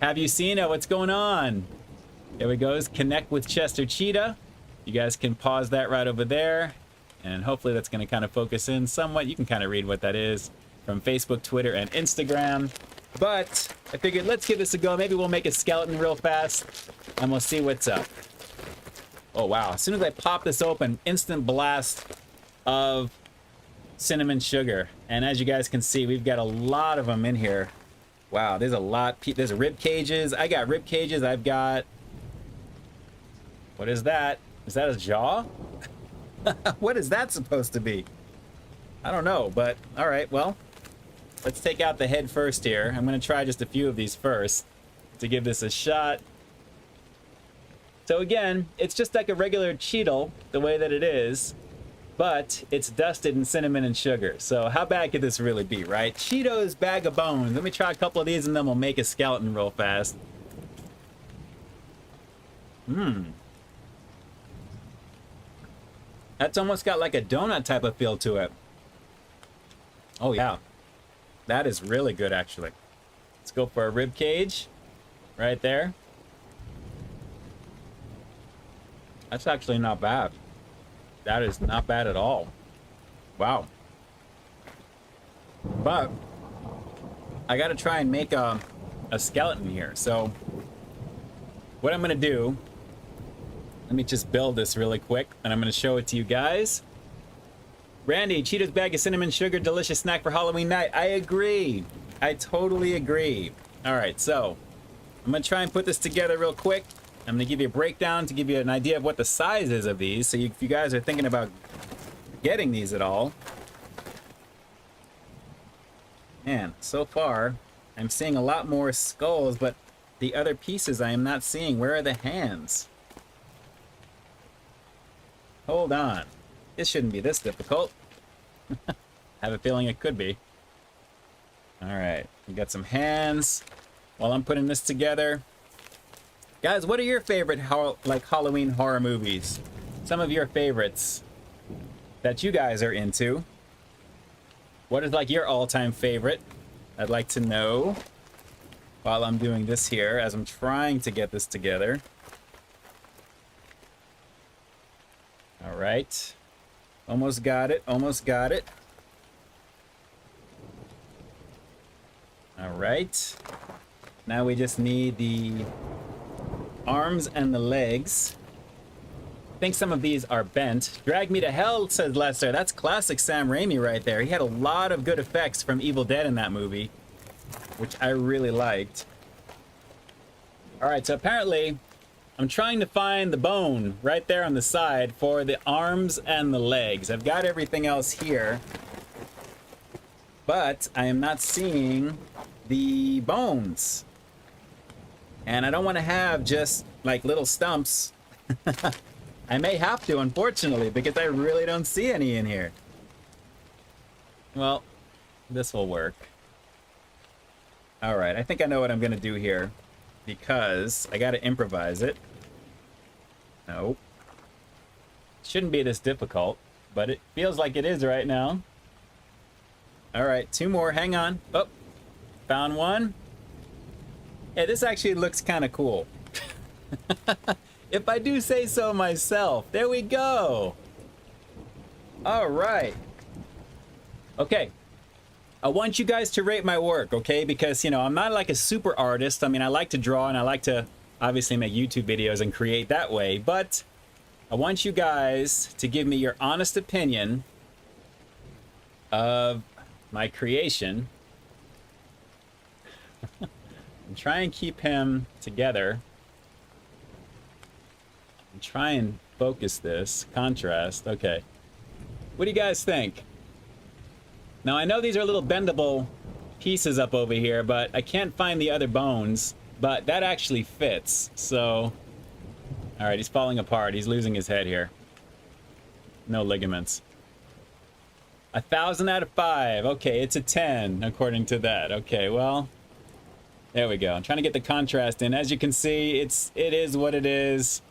have you seen it? What's going on? There we go. Connect with Chester Cheetah. You guys can pause that right over there, and hopefully that's going to kind of focus in somewhat. You can kind of read what that is from Facebook, Twitter, and Instagram. But I figured let's give this a go. Maybe we'll make a skeleton real fast, and we'll see what's up. Oh, wow. As soon as I pop this open, instant blast of cinnamon sugar. And as you guys can see, we've got a lot of them in here. Wow, there's a lot. There's rib cages. I got rib cages. I've got... What is that? Is that a jaw? What is that supposed to be? I don't know, but all right, well, let's take out the head first here. I'm going to try just a few of these first to give this a shot. So again, it's just like a regular Cheeto, the way that it is, but it's dusted in cinnamon and sugar. So how bad could this really be, right? Cheetos Bag of Bones. Let me try a couple of these and then we'll make a skeleton real fast. That's almost got like a donut type of feel to it. Oh yeah, that is really good actually. Let's go for a rib cage right there. That's actually not bad. That is not bad at all. Wow. But I gotta try and make a skeleton here. So what I'm gonna do, let me just build this really quick and I'm gonna show it to you guys. Randy, Cheetos Bag of Cinnamon Sugar, delicious snack for Halloween night. I agree. I totally agree. All right, so I'm gonna try and put this together real quick. I'm gonna give you a breakdown to give you an idea of what the size is of these. So if you guys are thinking about getting these at all. Man, so far, I'm seeing a lot more skulls, but the other pieces I am not seeing. Where are the hands? Hold on. This shouldn't be this difficult. I have a feeling it could be. All right, we got some hands while I'm putting this together. Guys, what are your favorite Halloween horror movies? Some of your favorites that you guys are into. What is like your all-time favorite? I'd like to know while I'm doing this here as I'm trying to get this together. All right. Almost got it. Almost got it. All right. Now we just need the arms and the legs. I think some of these are bent. Drag Me to Hell, says Lester. That's classic Sam Raimi right there. He had a lot of good effects from Evil Dead in that movie, which I really liked. All right, so apparently I'm trying to find the bone right there on the side for the arms and the legs. I've got everything else here, but I am not seeing the bones. And I don't want to have just like little stumps. I may have to, unfortunately, because I really don't see any in here. Well, this will work. All right, I think I know what I'm gonna do here because I gotta improvise it. Nope. Shouldn't be this difficult, but it feels like it is right now. All right, two more, hang on. Oh, found one. Hey, this actually looks kind of cool. If I do say so myself. There we go. All right. Okay. I want you guys to rate my work, okay? Because, you know, I'm not like a super artist. I mean, I like to draw and I like to obviously make YouTube videos and create that way. But I want you guys to give me your honest opinion of my creation. And try and keep him together. And try and focus this. Contrast. Okay. What do you guys think? Now, I know these are little bendable pieces up over here, but I can't find the other bones. But that actually fits. So, all right, he's falling apart. He's losing his head here. No ligaments. 1,000 out of 5. Okay, it's a 10 according to that. Okay, well, there we go. I'm trying to get the contrast in. As you can see, it is what it is.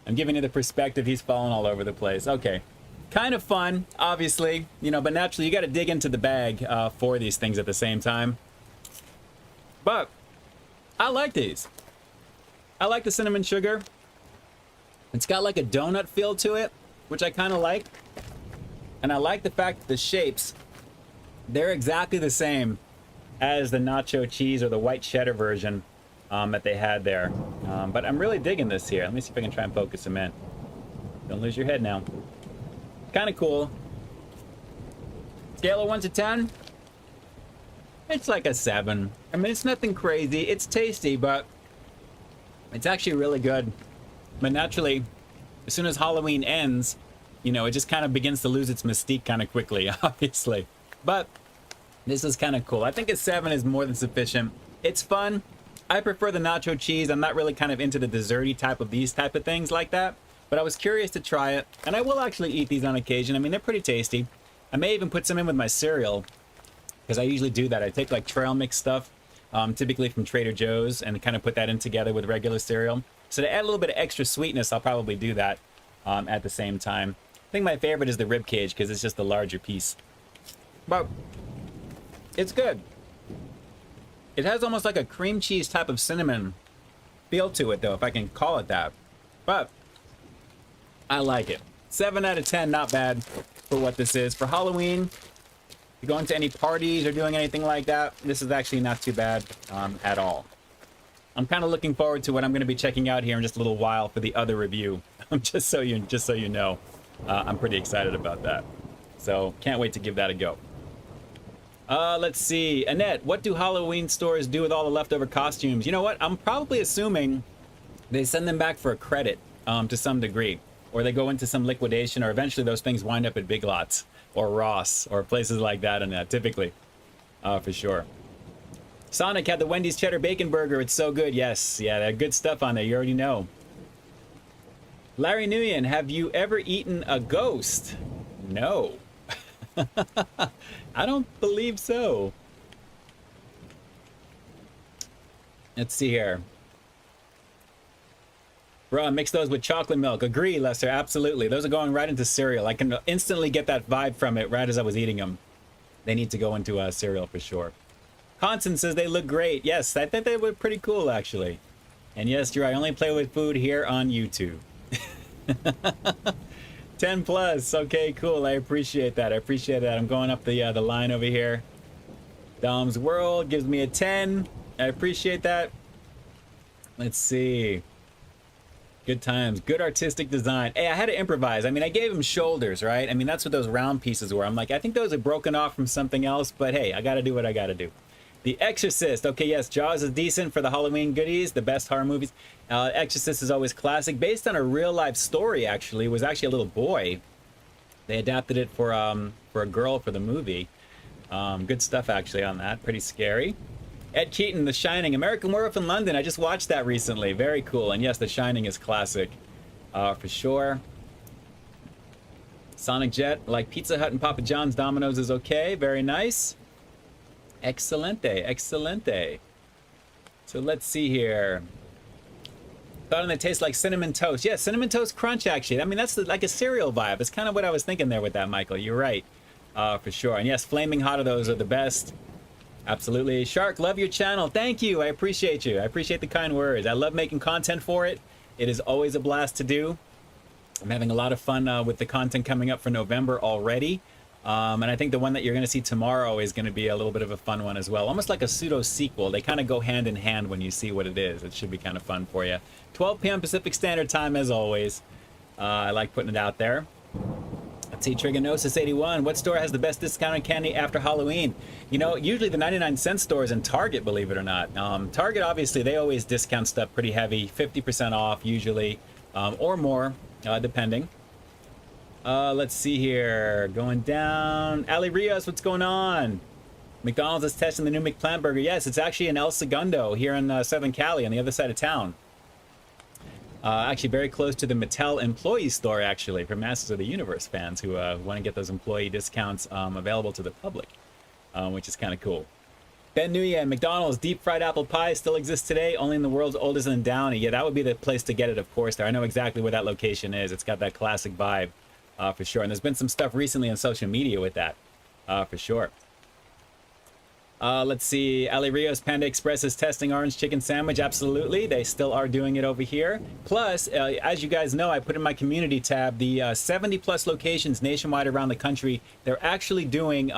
I'm giving you the perspective. He's falling all over the place. Okay, kind of fun, obviously, you know, but naturally you got to dig into the bag for these things at the same time. But I like these. I like the cinnamon sugar. It's got like a donut feel to it, which I kind of like. And I like the fact that the shapes, they're exactly the same as the nacho cheese or the white cheddar version that they had there. But I'm really digging this here. Let me see if I can try and focus them in. Don't lose your head now. Kind of cool. Scale of 1 to 10. It's like a 7. I mean, it's nothing crazy. It's tasty, but it's actually really good. But naturally, as soon as Halloween ends, you know, it just kind of begins to lose its mystique kind of quickly, obviously. But this is kind of cool. I think a 7 is more than sufficient. It's fun. I prefer the nacho cheese. I'm not really kind of into the desserty type of these type of things like that. But I was curious to try it. And I will actually eat these on occasion. I mean, they're pretty tasty. I may even put some in with my cereal, because I usually do that. I take like trail mix stuff, typically from Trader Joe's, and kind of put that in together with regular cereal. So to add a little bit of extra sweetness, I'll probably do that at the same time. I think my favorite is the rib cage because it's just the larger piece. But it's good. It has almost like a cream cheese type of cinnamon feel to it, though, if I can call it that. But I like it. 7 out of 10, not bad for what this is. For Halloween, if you're going to any parties or doing anything like that, this is actually not too bad at all. I'm kind of looking forward to what I'm going to be checking out here in just a little while for the other review. just so you know, I'm pretty excited about that. So can't wait to give that a go. Let's see. Annette, what do Halloween stores do with all the leftover costumes? You know what? I'm probably assuming they send them back for a credit to some degree. Or they go into some liquidation, or eventually those things wind up at Big Lots or Ross or places like that, and typically, for sure. Sonic had the Wendy's Cheddar Bacon Burger. It's so good. Yes, yeah, that good stuff on there. You already know. Larry Nguyen, have you ever eaten a ghost? No. I don't believe so. Let's see here. Bro, mix those with chocolate milk. Agree, Lester, absolutely. Those are going right into cereal. I can instantly get that vibe from it right as I was eating them. They need to go into cereal for sure. Constance says they look great. Yes, I think they look pretty cool, actually. And yes, Drew, I only play with food here on YouTube. 10 plus. Okay, cool. I appreciate that. I appreciate that. I'm going up the line over here. Dom's World gives me a 10. I appreciate that. Let's see. Good times. Good artistic design. Hey, I had to improvise. I mean, I gave him shoulders, right? I mean, that's what those round pieces were. I'm like, I think those are broken off from something else, but hey, I gotta do what I gotta do. The Exorcist. Okay, yes, Jaws is decent for the Halloween goodies, the best horror movies. Exorcist is always classic. Based on a real-life story, actually. It was actually a little boy. They adapted it for a girl for the movie. Good stuff, actually, on that. Pretty scary. Ed Keaton, The Shining. American Werewolf in London. I just watched that recently. Very cool. And yes, The Shining is classic. For sure. Sonic Jet. Like Pizza Hut and Papa John's. Domino's is okay. Very nice. Excelente. Excelente. So let's see here. Thought they taste like cinnamon toast. Yeah, cinnamon toast crunch, actually. I mean, that's like a cereal vibe. That's kind of what I was thinking there with that, Michael. You're right. For sure. And yes, flaming hot of those are the best. Absolutely. Shark, love your channel. Thank you. I appreciate you. I appreciate the kind words. I love making content for it. It is always a blast to do. I'm having a lot of fun with the content coming up for November already. And I think the one that you're going to see tomorrow is going to be a little bit of a fun one as well. Almost like a pseudo sequel. They kind of go hand in hand when you see what it is. It should be kind of fun for you. 12 p.m. Pacific Standard Time as always. I like putting it out there. Let's see, Trigonosis 81. What store has the best discounted candy after Halloween? You know, usually the 99-cent stores and Target, believe it or not. Target, obviously, they always discount stuff pretty heavy. 50% off usually, or more, depending. Let's see here. Going down. Ali Rios, what's going on? McDonald's is testing the new McPlant burger. Yes, it's actually in El Segundo here in Southern Cali on the other side of town. Actually, very close to the Mattel employee store, actually, for Masters of the Universe fans who want to get those employee discounts available to the public, which is kind of cool. Ben Nguyen, McDonald's deep fried apple pie still exists today, only in the world's oldest in Downey. Yeah, that would be the place to get it, of course. There, I know exactly where that location is. It's got that classic vibe, for sure. And there's been some stuff recently on social media with that, for sure. Let's see. Ali Rios, Panda Express is testing orange chicken sandwich. Absolutely. They still are doing it over here. Plus, as you guys know, I put in my community tab the 70 plus locations nationwide around the country. They're actually doing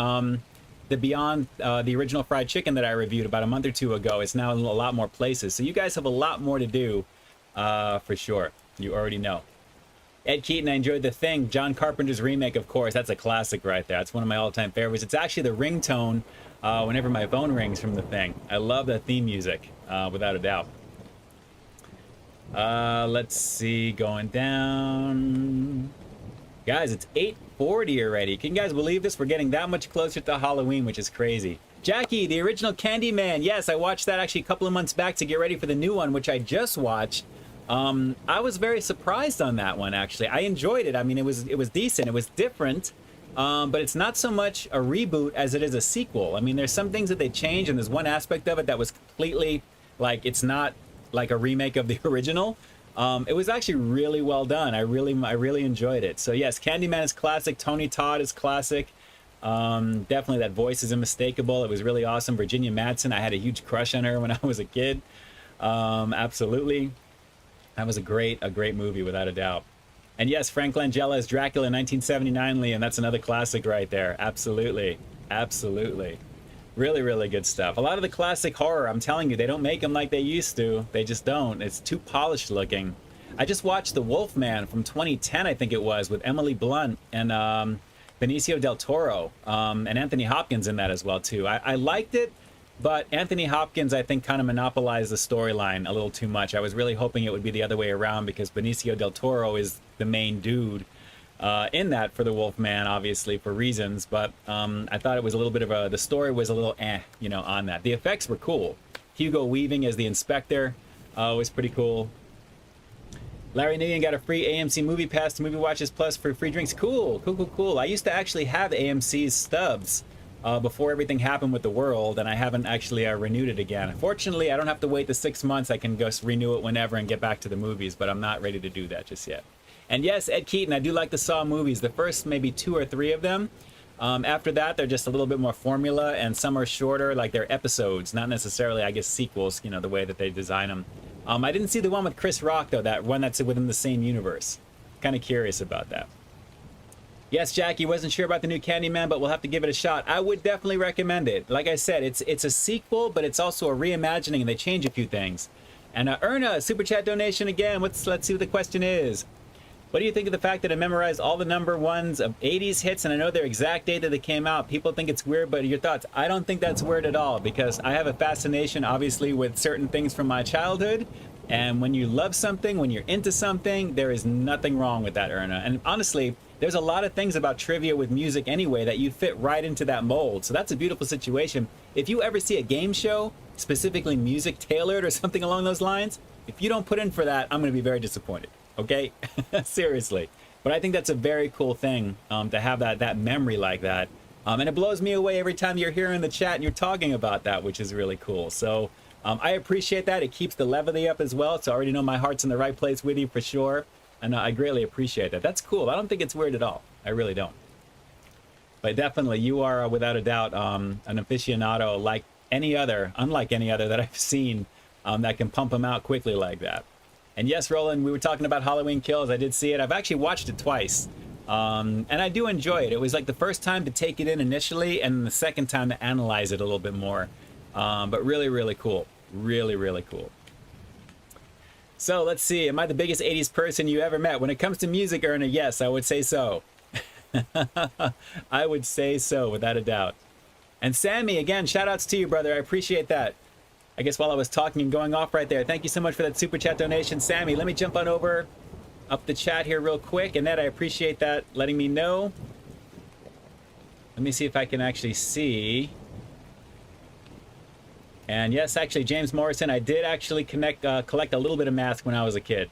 the Beyond the original fried chicken that I reviewed about a month or two ago. It's now in a lot more places. So you guys have a lot more to do for sure. You already know. Ed Keaton, I enjoyed The Thing. John Carpenter's remake, of course. That's a classic right there. It's one of my all-time favorites. It's actually the ringtone whenever my phone rings from The Thing. I love the theme music, without a doubt. Let's see, going down. Guys, it's 8:40 already. Can you guys believe this? We're getting that much closer to Halloween, which is crazy. Jackie, the original Candyman. Yes, I watched that actually a couple of months back to get ready for the new one, which I just watched. I was very surprised on that one, actually. I enjoyed it. I mean, it was decent. It was different. But it's not so much a reboot as it is a sequel. I mean, there's some things that they changed, and there's one aspect of it that was completely, like, it's not like a remake of the original. It was actually really well done. I really enjoyed it. So yes, Candyman is classic. Tony Todd is classic. Definitely that voice is unmistakable. It was really awesome. Virginia Madsen, I had a huge crush on her when I was a kid. Absolutely. That was a great movie, without a doubt. And yes, Frank Langella as Dracula in 1979, Liam. That's another classic right there. Absolutely. Absolutely. Really, really good stuff. A lot of the classic horror, I'm telling you, they don't make them like they used to. They just don't. It's too polished looking. I just watched The Wolfman from 2010, I think it was, with Emily Blunt and Benicio del Toro, and Anthony Hopkins in that as well, too. I liked it. But Anthony Hopkins, I think, kind of monopolized the storyline a little too much. I was really hoping it would be the other way around because Benicio del Toro is the main dude in that for the Wolfman, obviously, for reasons. But I thought it was a little bit of the story was a little on that. The effects were cool. Hugo Weaving as the inspector was pretty cool. Larry Nguyen got a free AMC Movie Pass to Movie Watches Plus for free drinks. Cool. I used to actually have AMC's stubs before everything happened with the world, and I haven't actually renewed it again. Fortunately, I don't have to wait the 6 months. I can just renew it whenever and get back to the movies, but I'm not ready to do that just yet. And yes, Ed Keaton, I do like the Saw movies. The first maybe 2 or 3 of them. After that, they're just a little bit more formula, and some are shorter, like they're episodes, not necessarily, I guess, sequels, the way that they design them. I didn't see the one with Chris Rock, though, that one that's within the same universe. Kind of curious about that. Yes, Jackie, wasn't sure about the new Candyman, but we'll have to give it a shot. I would definitely recommend it. Like I said, it's a sequel, but it's also a reimagining, and they change a few things. And Erna, super chat donation again. Let's see what the question is. What do you think of the fact that I memorized all the number ones of 80s hits, and I know their exact date that they came out? People think it's weird, but your thoughts? I don't think that's weird at all, because I have a fascination, obviously, with certain things from my childhood. And when you love something, when you're into something, there is nothing wrong with that, Erna. And honestly, there's a lot of things about trivia with music anyway that you fit right into that mold. So that's a beautiful situation. If you ever see a game show, specifically music tailored or something along those lines, if you don't put in for that, I'm going to be very disappointed. Okay? Seriously. But I think that's a very cool thing to have that memory like that. And it blows me away every time you're here in the chat and you're talking about that, which is really cool. So I appreciate that. It keeps the levity up as well. So I already know my heart's in the right place with you for sure. And I greatly appreciate that. That's cool. I don't think it's weird at all. I really don't. But definitely, you are, without a doubt, an aficionado unlike any other that I've seen that can pump them out quickly like that. And yes, Roland, we were talking about Halloween Kills. I did see it. I've actually watched it twice. And I do enjoy it. It was like the first time to take it in initially, and the second time to analyze it a little bit more. But really, really cool. Really, really cool. So let's see. Am I the biggest 80s person you ever met? When it comes to music, Erna, yes, I would say so. I would say so, without a doubt. And Sammy, again, shout outs to you, brother. I appreciate that. I guess while I was talking and going off right there, thank you so much for that super chat donation, Sammy. Let me jump on over up the chat here real quick. And Ned, I appreciate that, letting me know. Let me see if I can actually see. And yes, actually, James Morrison, I did actually collect a little bit of math when I was a kid.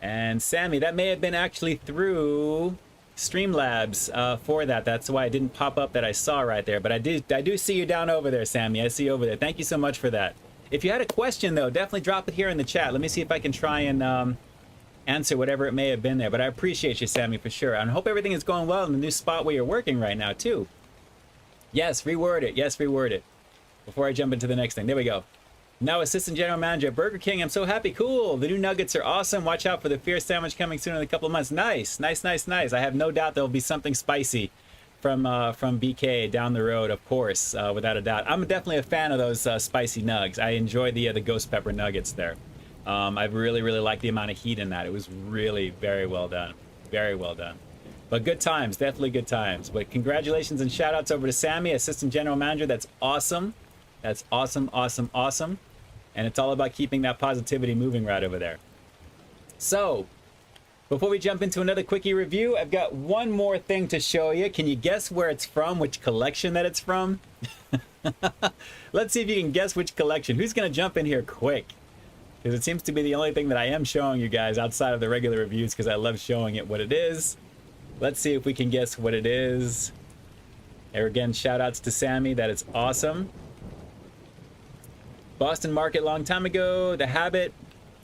And Sammy, that may have been actually through Streamlabs for that. That's why it didn't pop up that I saw right there. But I do see you down over there, Sammy. I see you over there. Thank you so much for that. If you had a question, though, definitely drop it here in the chat. Let me see if I can try and answer whatever it may have been there. But I appreciate you, Sammy, for sure. And I hope everything is going well in the new spot where you're working right now, too. Yes, reword it. Yes, reword it. Before I jump into the next thing. There we go. Now Assistant General Manager at Burger King. I'm so happy. Cool. The new nuggets are awesome. Watch out for the Fierce Sandwich coming soon in a couple of months. Nice. Nice, nice, nice. I have no doubt there'll be something spicy from BK down the road, of course, without a doubt. I'm definitely a fan of those spicy nugs. I enjoy the ghost pepper nuggets there. I really, really like the amount of heat in that. It was really very well done. Very well done. But good times. Definitely good times. But congratulations and shout outs over to Sammy, Assistant General Manager. That's awesome. That's awesome, awesome, awesome. And it's all about keeping that positivity moving right over there. So, before we jump into another quickie review, I've got one more thing to show you. Can you guess where it's from, which collection that it's from? Let's see if you can guess which collection. Who's going to jump in here quick? Because it seems to be the only thing that I am showing you guys outside of the regular reviews, because I love showing it what it is. Let's see if we can guess what it is. There again, shout outs to Sammy. That is awesome. Boston Market long time ago. The Habit.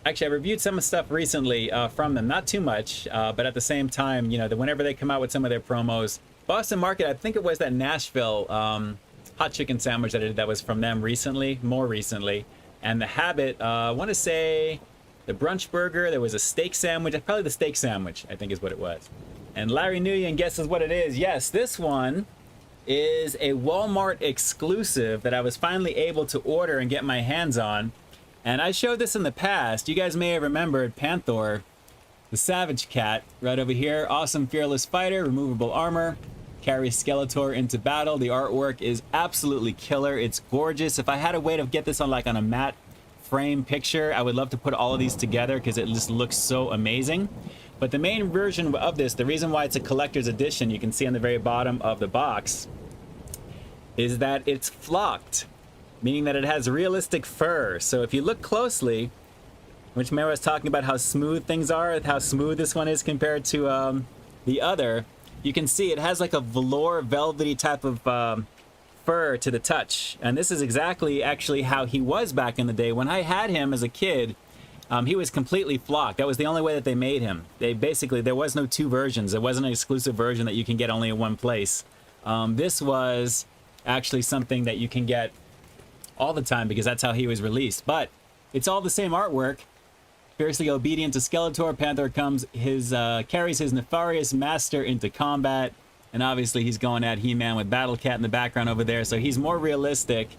Actually, I reviewed some stuff recently from them. Not too much, but at the same time, you know, whenever they come out with some of their promos. Boston Market, I think it was that Nashville hot chicken sandwich that I did that was from them recently, more recently. And The Habit, I want to say the brunch burger. There was a steak sandwich. Probably the steak sandwich, I think is what it was. And Larry Nguyen guesses what it is. Yes, this one is a Walmart exclusive that I was finally able to order and get my hands on. And I showed this in the past. You guys may have remembered Panther, the Savage Cat, right over here. Awesome fearless fighter, removable armor, carries Skeletor into battle. The artwork is absolutely killer. It's gorgeous. If I had a way to get this on a matte frame picture, I would love to put all of these together because it just looks so amazing. But the main version of this, the reason why it's a collector's edition, you can see on the very bottom of the box, is that it's flocked, meaning that it has realistic fur. So if you look closely, which Mara was talking about how smooth things are, how smooth this one is compared to the other, you can see it has like a velour, velvety type of fur to the touch. And this is exactly actually how he was back in the day. When I had him as a kid, he was completely flocked. That was the only way that they made him. There was no two versions. There wasn't an exclusive version that you can get only in one place. This was actually something that you can get all the time because that's how he was released. But it's all the same artwork. Fiercely obedient to Skeletor, Panther carries his nefarious master into combat. And obviously he's going at He-Man with Battle Cat in the background over there. So he's more realistic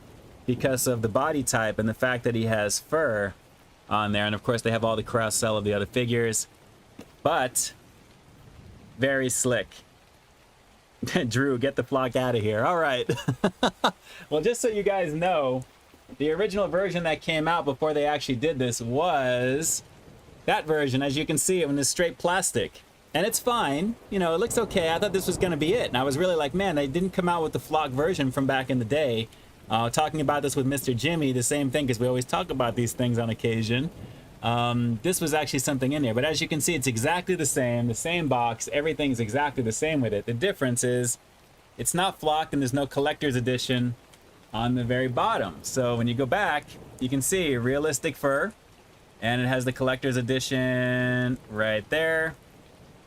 because of the body type and the fact that he has fur on there. And of course they have all the cross-sell of the other figures. But very slick. Drew, get the flock out of here. All right. Well, just so you guys know, the original version that came out before they actually did this was that version, as you can see, in this straight plastic. And it's fine. You know, it looks okay. I thought this was going to be it. And I was really like, man, they didn't come out with the flock version from back in the day. Talking about this with Mr. Jimmy, the same thing, because we always talk about these things on occasion. This was actually something in there, but as you can see, it's exactly the same box, everything's exactly the same with it. The difference is it's not flocked and there's no collector's edition on the very bottom. So when you go back, you can see realistic fur, and it has the collector's edition right there.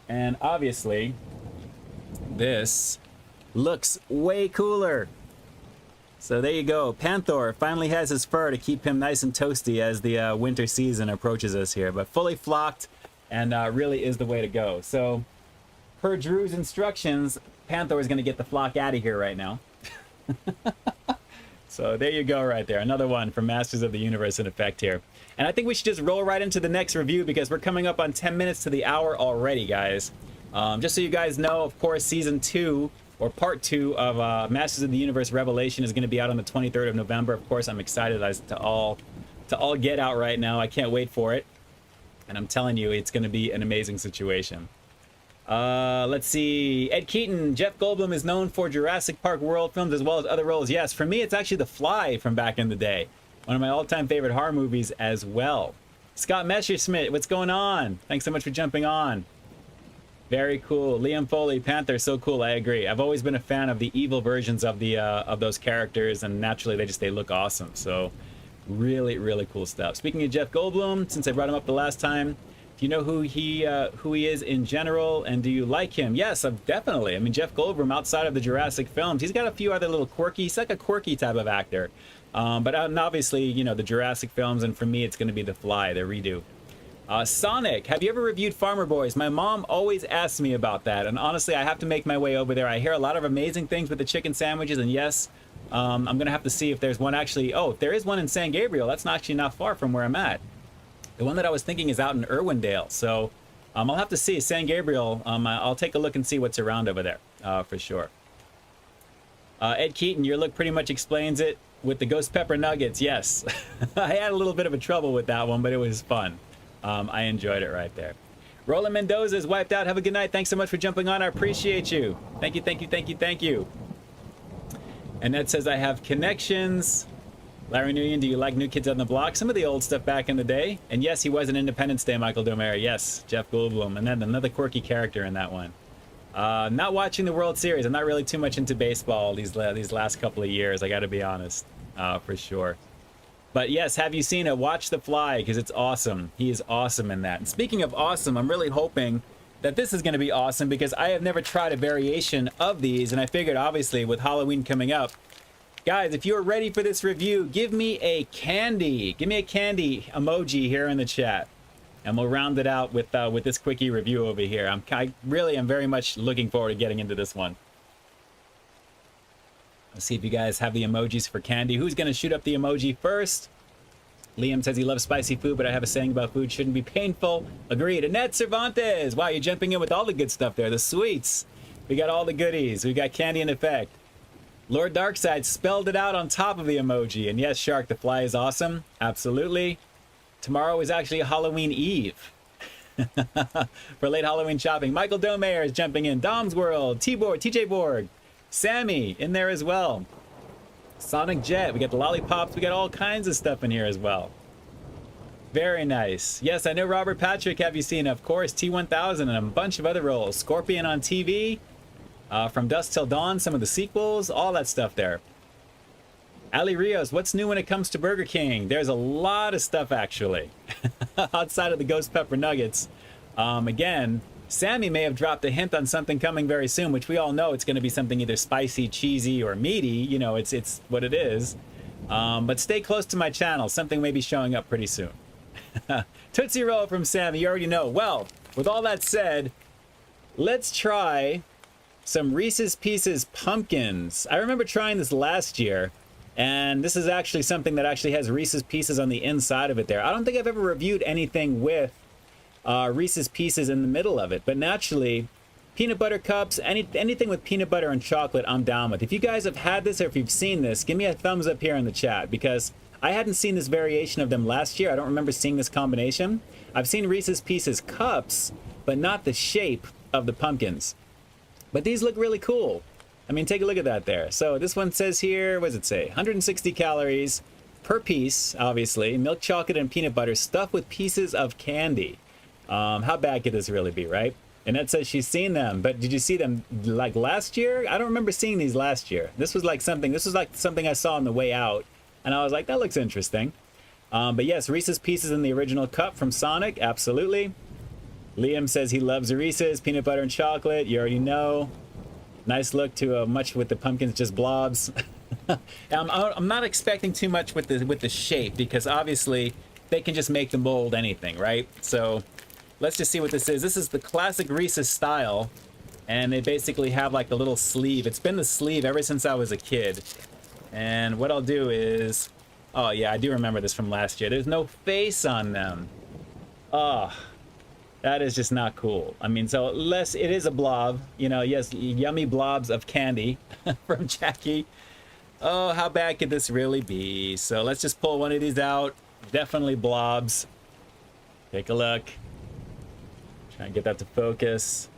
And obviously this looks way cooler. So there you go. Panther finally has his fur to keep him nice and toasty as the winter season approaches us here. But fully flocked, and really is the way to go. So per Drew's instructions, Panther is going to get the flock out of here right now. So there you go right there. Another one from Masters of the Universe in effect here. And I think we should just roll right into the next review because we're coming up on 10 minutes to the hour already, guys. Just so you guys know, of course, Season 2 or Part 2 of Masters of the Universe Revelation is going to be out on the 23rd of November. Of course, I'm excited as to all get out right now. I can't wait for it. And I'm telling you, it's going to be an amazing situation. Let's see. Ed Keaton. Jeff Goldblum is known for Jurassic Park World films as well as other roles. Yes, for me, it's actually The Fly from back in the day. One of my all-time favorite horror movies as well. Scott Messerschmidt, what's going on? Thanks so much for jumping on. Very cool. Liam Foley, Panther, so cool. I agree. I've always been a fan of the evil versions of the of those characters, and naturally they look awesome. So really, really cool stuff. Speaking of Jeff Goldblum, since I brought him up the last time, do you know who he is in general, and do you like him? Yes, definitely. I mean, Jeff Goldblum, outside of the Jurassic films, he's got a few other little quirky. He's like a quirky type of actor. But obviously, you know, the Jurassic films, and for me, it's going to be The Fly, the redo. Sonic, have you ever reviewed Farmer Boys? My mom always asks me about that, and honestly, I have to make my way over there. I hear a lot of amazing things with the chicken sandwiches, and yes, I'm going to have to see if there's one actually. Oh, if there is one in San Gabriel, that's actually not far from where I'm at. The one that I was thinking is out in Irwindale, so I'll have to see. San Gabriel, I'll take a look and see what's around over there, for sure. Ed Keaton, your look pretty much explains it. With the ghost pepper nuggets, yes. I had a little bit of a trouble with that one, but it was fun. I enjoyed it right there. Roland Mendoza is wiped out. Have a good night. Thanks so much for jumping on. I appreciate you. Thank you, thank you, thank you, thank you. And Ned says, I have connections. Larry Nguyen, do you like New Kids on the Block? Some of the old stuff back in the day. And yes, he was in Independence Day, Michael Domer. Yes, Jeff Goldblum. And then another quirky character in that one. Not watching the World Series. I'm not really too much into baseball these last couple of years. I got to be honest, for sure. But yes, have you seen it? Watch The Fly, because it's awesome. He is awesome in that. And speaking of awesome, I'm really hoping that this is going to be awesome, because I have never tried a variation of these, and I figured, obviously, with Halloween coming up, guys, if you're ready for this review, give me a candy. Give me a candy emoji here in the chat. And we'll round it out with this quickie review over here. I really am very much looking forward to getting into this one. Let's see if you guys have the emojis for candy. Who's going to shoot up the emoji first? Liam says he loves spicy food, but I have a saying about food shouldn't be painful. Agreed. Annette Cervantes. Wow, you're jumping in with all the good stuff there. The sweets. We got all the goodies. We got candy in effect. Lord Darkside spelled it out on top of the emoji. And yes, Shark, The Fly is awesome. Absolutely. Tomorrow is actually Halloween Eve. For late Halloween shopping. Michael Domayer is jumping in. Dom's World. TJ Borg. Sammy in there as well. Sonic Jet. We got the lollipops. We got all kinds of stuff in here as well. Very nice. Yes, I know Robert Patrick. Have you seen? Of course, T-1000 and a bunch of other roles. Scorpion on TV. From Dusk Till Dawn. Some of the sequels. All that stuff there. Ali Rios. What's new when it comes to Burger King? There's a lot of stuff, actually. Outside of the Ghost Pepper Nuggets. Again, Sammy may have dropped a hint on something coming very soon, which we all know it's going to be something either spicy, cheesy, or meaty. You know, it's what it is. But stay close to my channel. Something may be showing up pretty soon. Tootsie Roll from Sammy. You already know. Well, with all that said, let's try some Reese's Pieces Pumpkins. I remember trying this last year, and this is actually something that actually has Reese's Pieces on the inside of it there. I don't think I've ever reviewed anything with Reese's Pieces in the middle of it, but naturally, peanut butter cups, anything with peanut butter and chocolate, I'm down with. If you guys have had this or if you've seen this, give me a thumbs up here in the chat, because I hadn't seen this variation of them last year. I don't remember seeing this combination. I've seen Reese's Pieces cups, but not the shape of the pumpkins. But these look really cool. I mean, take a look at that there. So this one says here, what does it say? 160 calories per piece, obviously. Milk chocolate and peanut butter stuffed with pieces of candy. How bad could this really be, right? And that says she's seen them, but did you see them like last year? I don't remember seeing these last year. This was like something I saw on the way out, and I was like, that looks interesting. But yes, Reese's Pieces in the original cup from Sonic, absolutely. Liam says he loves Reese's, peanut butter and chocolate, you already know. Nice look to much with the pumpkins, just blobs. I'm not expecting too much with the shape, because obviously they can just make the mold anything, right? So let's just see what this is. This is the classic Reese's style, and they basically have like a little sleeve. It's been the sleeve ever since I was a kid. And what I'll do is, oh yeah, I do remember this from last year. There's no face on them. Oh, that is just not cool. I mean, so it is a blob, you know, yes, yummy blobs of candy from Jackie. Oh, how bad could this really be? So let's just pull one of these out. Definitely blobs. Take a look. Try and get that to focus.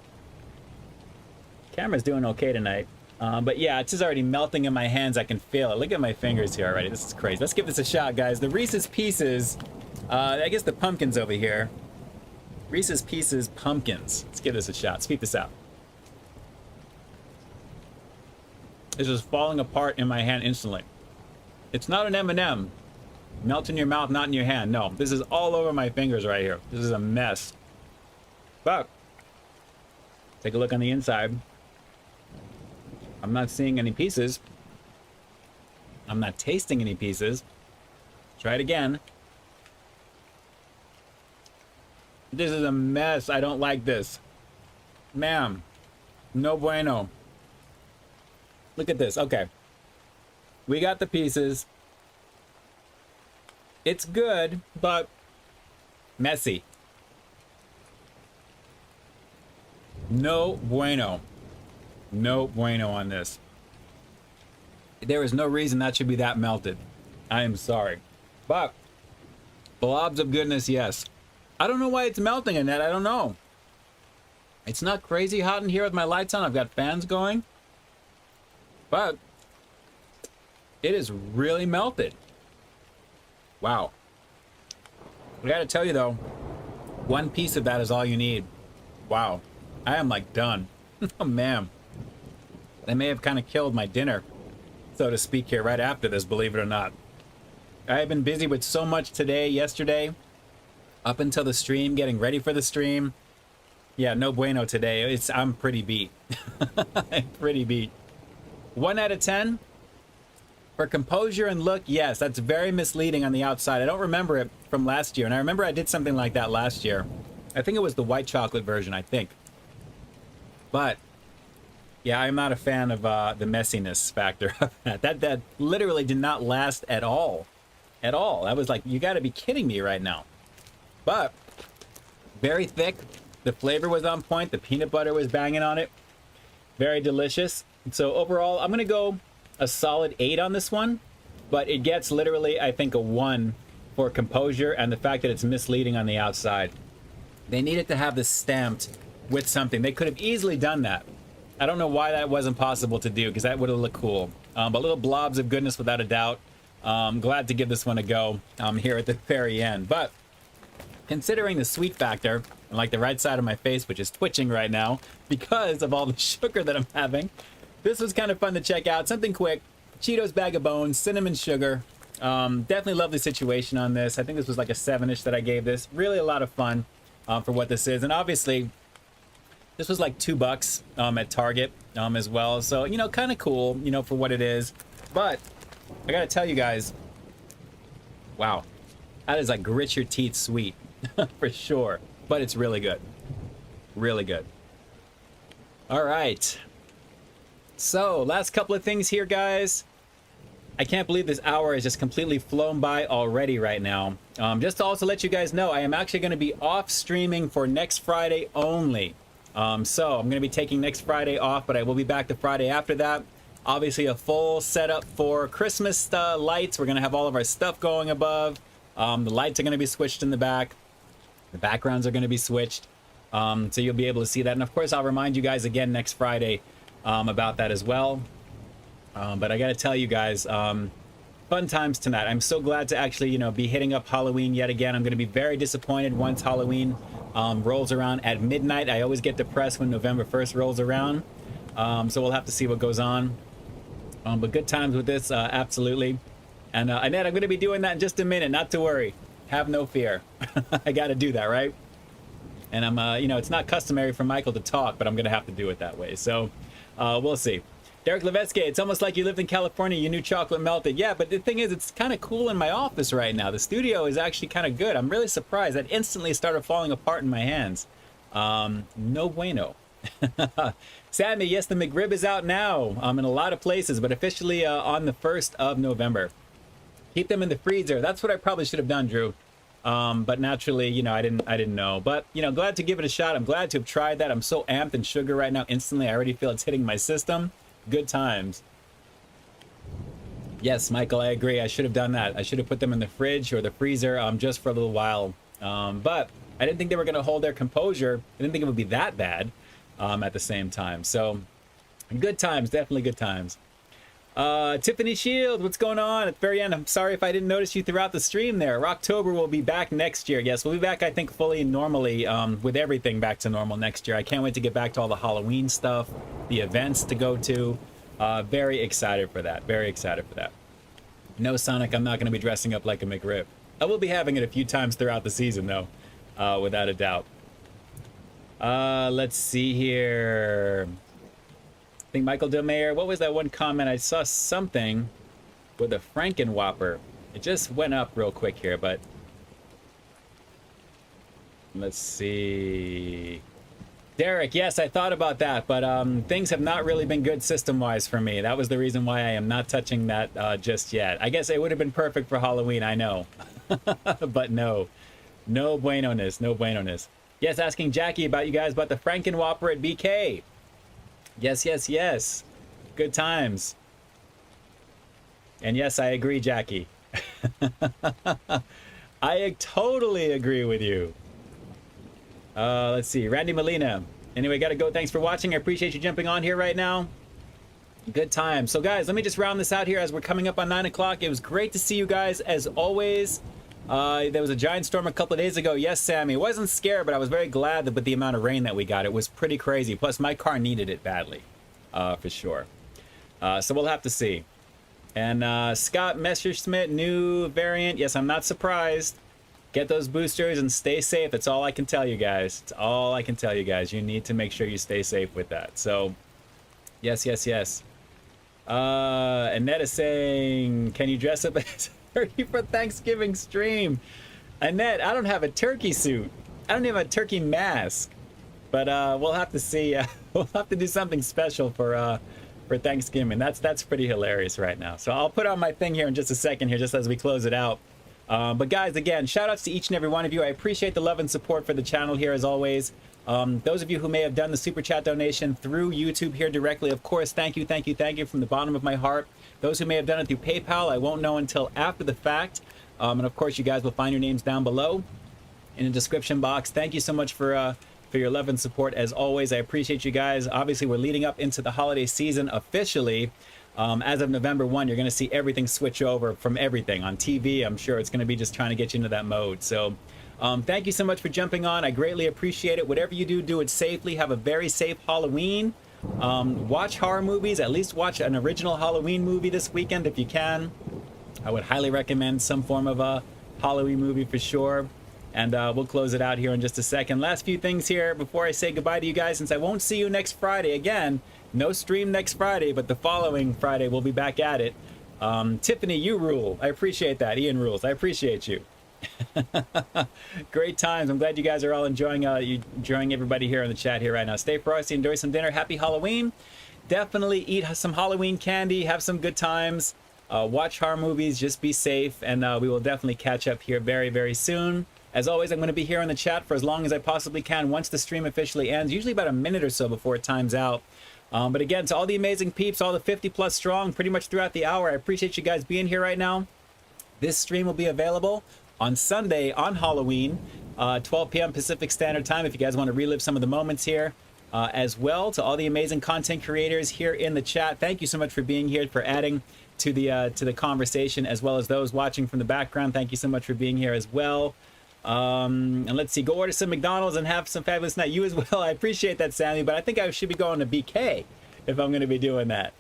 Camera's doing okay tonight. But yeah, it's just already melting in my hands. I can feel it. Look at my fingers here already. This is crazy. Let's give this a shot, guys. The Reese's Pieces I guess the pumpkins over here. Reese's Pieces pumpkins. Let's give this a shot. Speak this out. This is falling apart in my hand instantly. It's not an M&M. Melt in your mouth, not in your hand. No, this is all over my fingers right here. This is a mess. But take a look on the inside. I'm not seeing any pieces. I'm not tasting any pieces. Try it again. This is a mess. I don't like this. Ma'am. No bueno. Look at this. Okay. We got the pieces. It's good, but messy. No bueno. No bueno on this. There is no reason that should be that melted. I am sorry. But blobs of goodness, yes. I don't know why it's melting in that. I don't know. It's not crazy hot in here with my lights on. I've got fans going. But it is really melted. Wow. I gotta tell you though, one piece of that is all you need. Wow. I am like done. Oh man. They may have kind of killed my dinner, so to speak, here right after this, believe it or not. I have been busy with so much today, yesterday, up until the stream, getting ready for the stream. Yeah, no bueno today. I'm pretty beat. I'm pretty beat. 1 out of 10. For composure and look, yes, that's very misleading on the outside. I don't remember it from last year, and I remember I did something like that last year. I think it was the white chocolate version, I think. But yeah, I'm not a fan of the messiness factor of that. That literally did not last at all. At all. I was like, you got to be kidding me right now. But very thick. The flavor was on point. The peanut butter was banging on it. Very delicious. So overall, I'm going to go a solid 8 on this one. But it gets literally, I think, a 1 for composure and the fact that it's misleading on the outside. They needed to have this stamped with something. They could have easily done that. I don't know why that wasn't possible to do, because that would have looked cool. But little blobs of goodness without a doubt. Glad to give this one a go here at the very end. But considering the sweet factor, and like the right side of my face, which is twitching right now because of all the sugar that I'm having, this was kind of fun to check out. Something quick. Cheetos bag of bones, cinnamon sugar. Definitely lovely situation on this. I think this was like a 7-ish that I gave this. Really a lot of fun for what this is. And obviously, this was like $2 at Target as well. So, you know, kind of cool, you know, for what it is. But I got to tell you guys, wow, that is like grit your teeth sweet for sure. But it's really good. Really good. All right. So, last couple of things here, guys. I can't believe this hour has just completely flown by already right now. Just to also let you guys know, I am actually going to be off streaming for next Friday only. So I'm going to be taking next Friday off, but I will be back the Friday after that. Obviously a full setup for Christmas lights. We're going to have all of our stuff going above. The lights are going to be switched in the back. The backgrounds are going to be switched. So you'll be able to see that. And of course, I'll remind you guys again next Friday about that as well. But I got to tell you guys, fun times tonight. I'm so glad to actually, you know, be hitting up Halloween yet again. I'm going to be very disappointed once Halloween rolls around at midnight. I always get depressed when November 1st rolls around. So we'll have to see what goes on. But good times with this, absolutely. And Annette, I'm going to be doing that in just a minute. Not to worry. Have no fear. I got to do that, right? And I'm, you know, it's not customary for Michael to talk, but I'm going to have to do it that way. So we'll see. Derek Levetsky, it's almost like you lived in California, you knew chocolate melted. Yeah, but the thing is, it's kind of cool in my office right now. The studio is actually kind of good. I'm really surprised. That instantly started falling apart in my hands. No bueno. Sammy, yes, the McRib is out now in a lot of places, but officially on the 1st of November. Keep them in the freezer. That's what I probably should have done, Drew. But naturally, you know, I didn't know. But, you know, glad to give it a shot. I'm glad to have tried that. I'm so amped in sugar right now. Instantly, I already feel it's hitting my system. Good times. Yes, Michael, I agree. I should have done that. I should have put them in the fridge or the freezer just for a little while. But I didn't think they were going to hold their composure. I didn't think it would be that bad at the same time. So good times, definitely good times. Tiffany Shield, what's going on? At the very end, I'm sorry if I didn't notice you throughout the stream there. Rocktober will be back next year. Yes, we'll be back, I think, fully normally, with everything back to normal next year. I can't wait to get back to all the Halloween stuff, the events to go to. Very excited for that. Very excited for that. No, Sonic, I'm not going to be dressing up like a McRib. I will be having it a few times throughout the season, though, without a doubt. Let's see here. I think Michael Delmayer, what was that one comment? I saw something with a Franken Whopper. It just went up real quick here, but let's see. Derek, yes, I thought about that, but things have not really been good system-wise for me. That was the reason why I am not touching that just yet. I guess it would have been perfect for Halloween, I know. But no. No bueno-ness, no bueno-ness. Yes, asking Jackie about you guys about the Franken Whopper at BK. Yes, yes, yes. Good times. And yes, I agree, Jackie. I totally agree with you. Let's see. Randy Molina. Anyway, gotta go. Thanks for watching. I appreciate you jumping on here right now. Good time. So, guys, let me just round this out here as we're coming up on 9 o'clock. It was great to see you guys, as always. There was a giant storm a couple of days ago. Yes, Sammy. I wasn't scared, but I was very glad that with the amount of rain that we got, it was pretty crazy. Plus, my car needed it badly, for sure. So we'll have to see. And Scott Messerschmidt, new variant. Yes, I'm not surprised. Get those boosters and stay safe. That's all I can tell you guys. It's all I can tell you guys. You need to make sure you stay safe with that. So, yes, yes, yes. Annette is saying, can you dress up as a turkey for Thanksgiving stream? Annette, I don't have a turkey suit. I don't even have a turkey mask. But we'll have to see. We'll have to do something special for Thanksgiving. That's pretty hilarious right now. So I'll put on my thing here in just a second here, just as we close it out. But guys, again, shout outs to each and every one of you. I appreciate the love and support for the channel here, as always. Those of you who may have done the super chat donation through YouTube here directly, of course, thank you, thank you, thank you from the bottom of my heart. Those who may have done it through PayPal, I won't know until after the fact. And of course, you guys will find your names down below in the description box. Thank you so much for your love and support, as always. I appreciate you guys. Obviously, we're leading up into the holiday season officially. As of November 1, you're going to see everything switch over from everything on TV. I'm sure it's going to be just trying to get you into that mode. So thank you so much for jumping on. I greatly appreciate it. Whatever you do, do it safely. Have a very safe Halloween. Watch horror movies. At least watch an original Halloween movie this weekend if you can. I would highly recommend some form of a Halloween movie for sure. And we'll close it out here in just a second. Last few things here before I say goodbye to you guys, since I won't see you next Friday. Again, no stream next Friday, but the following Friday we'll be back at it. Tiffany, you rule. I appreciate that. Ian rules. I appreciate you. Great times. I'm glad you guys are all enjoying everybody here in the chat here right now. Stay frosty, enjoy some dinner. Happy Halloween. Definitely eat some Halloween candy. Have some good times. Watch horror movies. Just be safe. And we will definitely catch up here very, very soon. As always, I'm going to be here in the chat for as long as I possibly can once the stream officially ends, usually about a minute or so before it times out. But again, to all the amazing peeps, all the 50 plus strong, pretty much throughout the hour, I appreciate you guys being here right now. This stream will be available on Sunday on Halloween, 12 p.m. Pacific Standard Time, if you guys want to relive some of the moments here. As well, to all the amazing content creators here in the chat, thank you so much for being here, for adding to the conversation, as well as those watching from the background. Thank you so much for being here as well. And let's see, go order some McDonald's and have some fabulous night. You as well. I appreciate that, Sammy, but I think I should be going to BK if I'm going to be doing that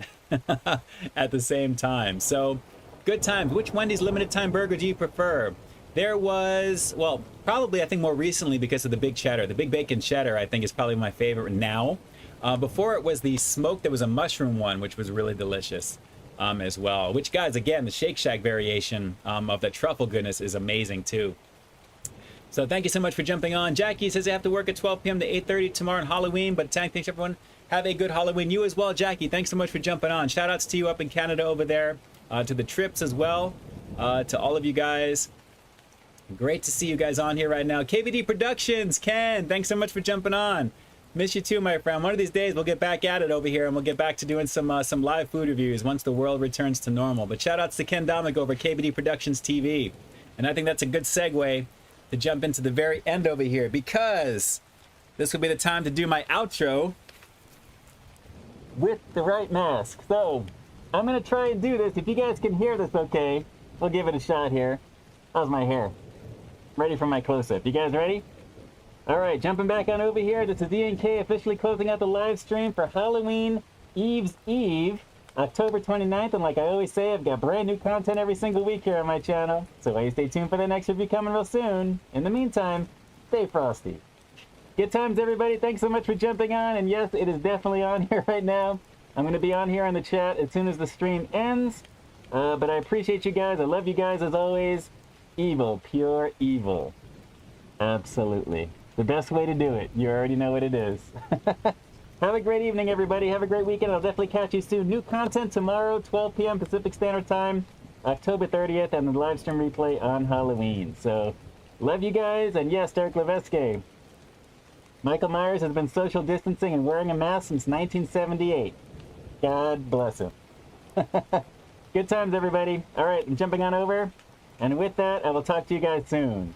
at the same time. So good times. Which Wendy's limited time burger do you prefer? There was, well, probably I think more recently because of the big cheddar. The big bacon cheddar I think is probably my favorite now. Before it was the smoke, there was a mushroom one, which was really delicious as well. Which, guys, again, the Shake Shack variation of the truffle goodness is amazing too. So thank you so much for jumping on. Jackie says they have to work at 12 p.m. to 8:30 tomorrow on Halloween. But thanks everyone. Have a good Halloween. You as well, Jackie. Thanks so much for jumping on. Shout outs to you up in Canada over there. To the trips as well. To all of you guys. Great to see you guys on here right now. KVD Productions, Ken. Thanks so much for jumping on. Miss you too, my friend. One of these days we'll get back at it over here and we'll get back to doing some live food reviews once the world returns to normal. But shout outs to Ken Dominic over at KVD Productions TV. And I think that's a good segue to jump into the very end over here, because this will be the time to do my outro with the right mask. So I'm gonna try and do this. If you guys can hear this okay, we'll give it a shot here. How's my hair? Ready for my close-up. You guys ready? All right, jumping back on over here. This is DNK officially closing out the live stream for Halloween Eve's Eve, October 29th. And like I always say, I've got brand new content every single week here on my channel. So why you stay tuned for the next review coming real soon. In the meantime, stay frosty. Good times, everybody. Thanks so much for jumping on. And yes, it is definitely on here right now. I'm going to be on here on the chat as soon as the stream ends. But I appreciate you guys. I love you guys as always. Evil, pure evil. Absolutely. The best way to do it. You already know what it is. Have a great evening, everybody. Have a great weekend. I'll definitely catch you soon. New content tomorrow, 12 p.m. Pacific Standard Time, October 30th, and the live stream replay on Halloween. So, love you guys. And yes, Derek Leveske. Michael Myers has been social distancing and wearing a mask since 1978. God bless him. Good times, everybody. All right, I'm jumping on over. And with that, I will talk to you guys soon.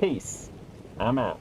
Peace. I'm out.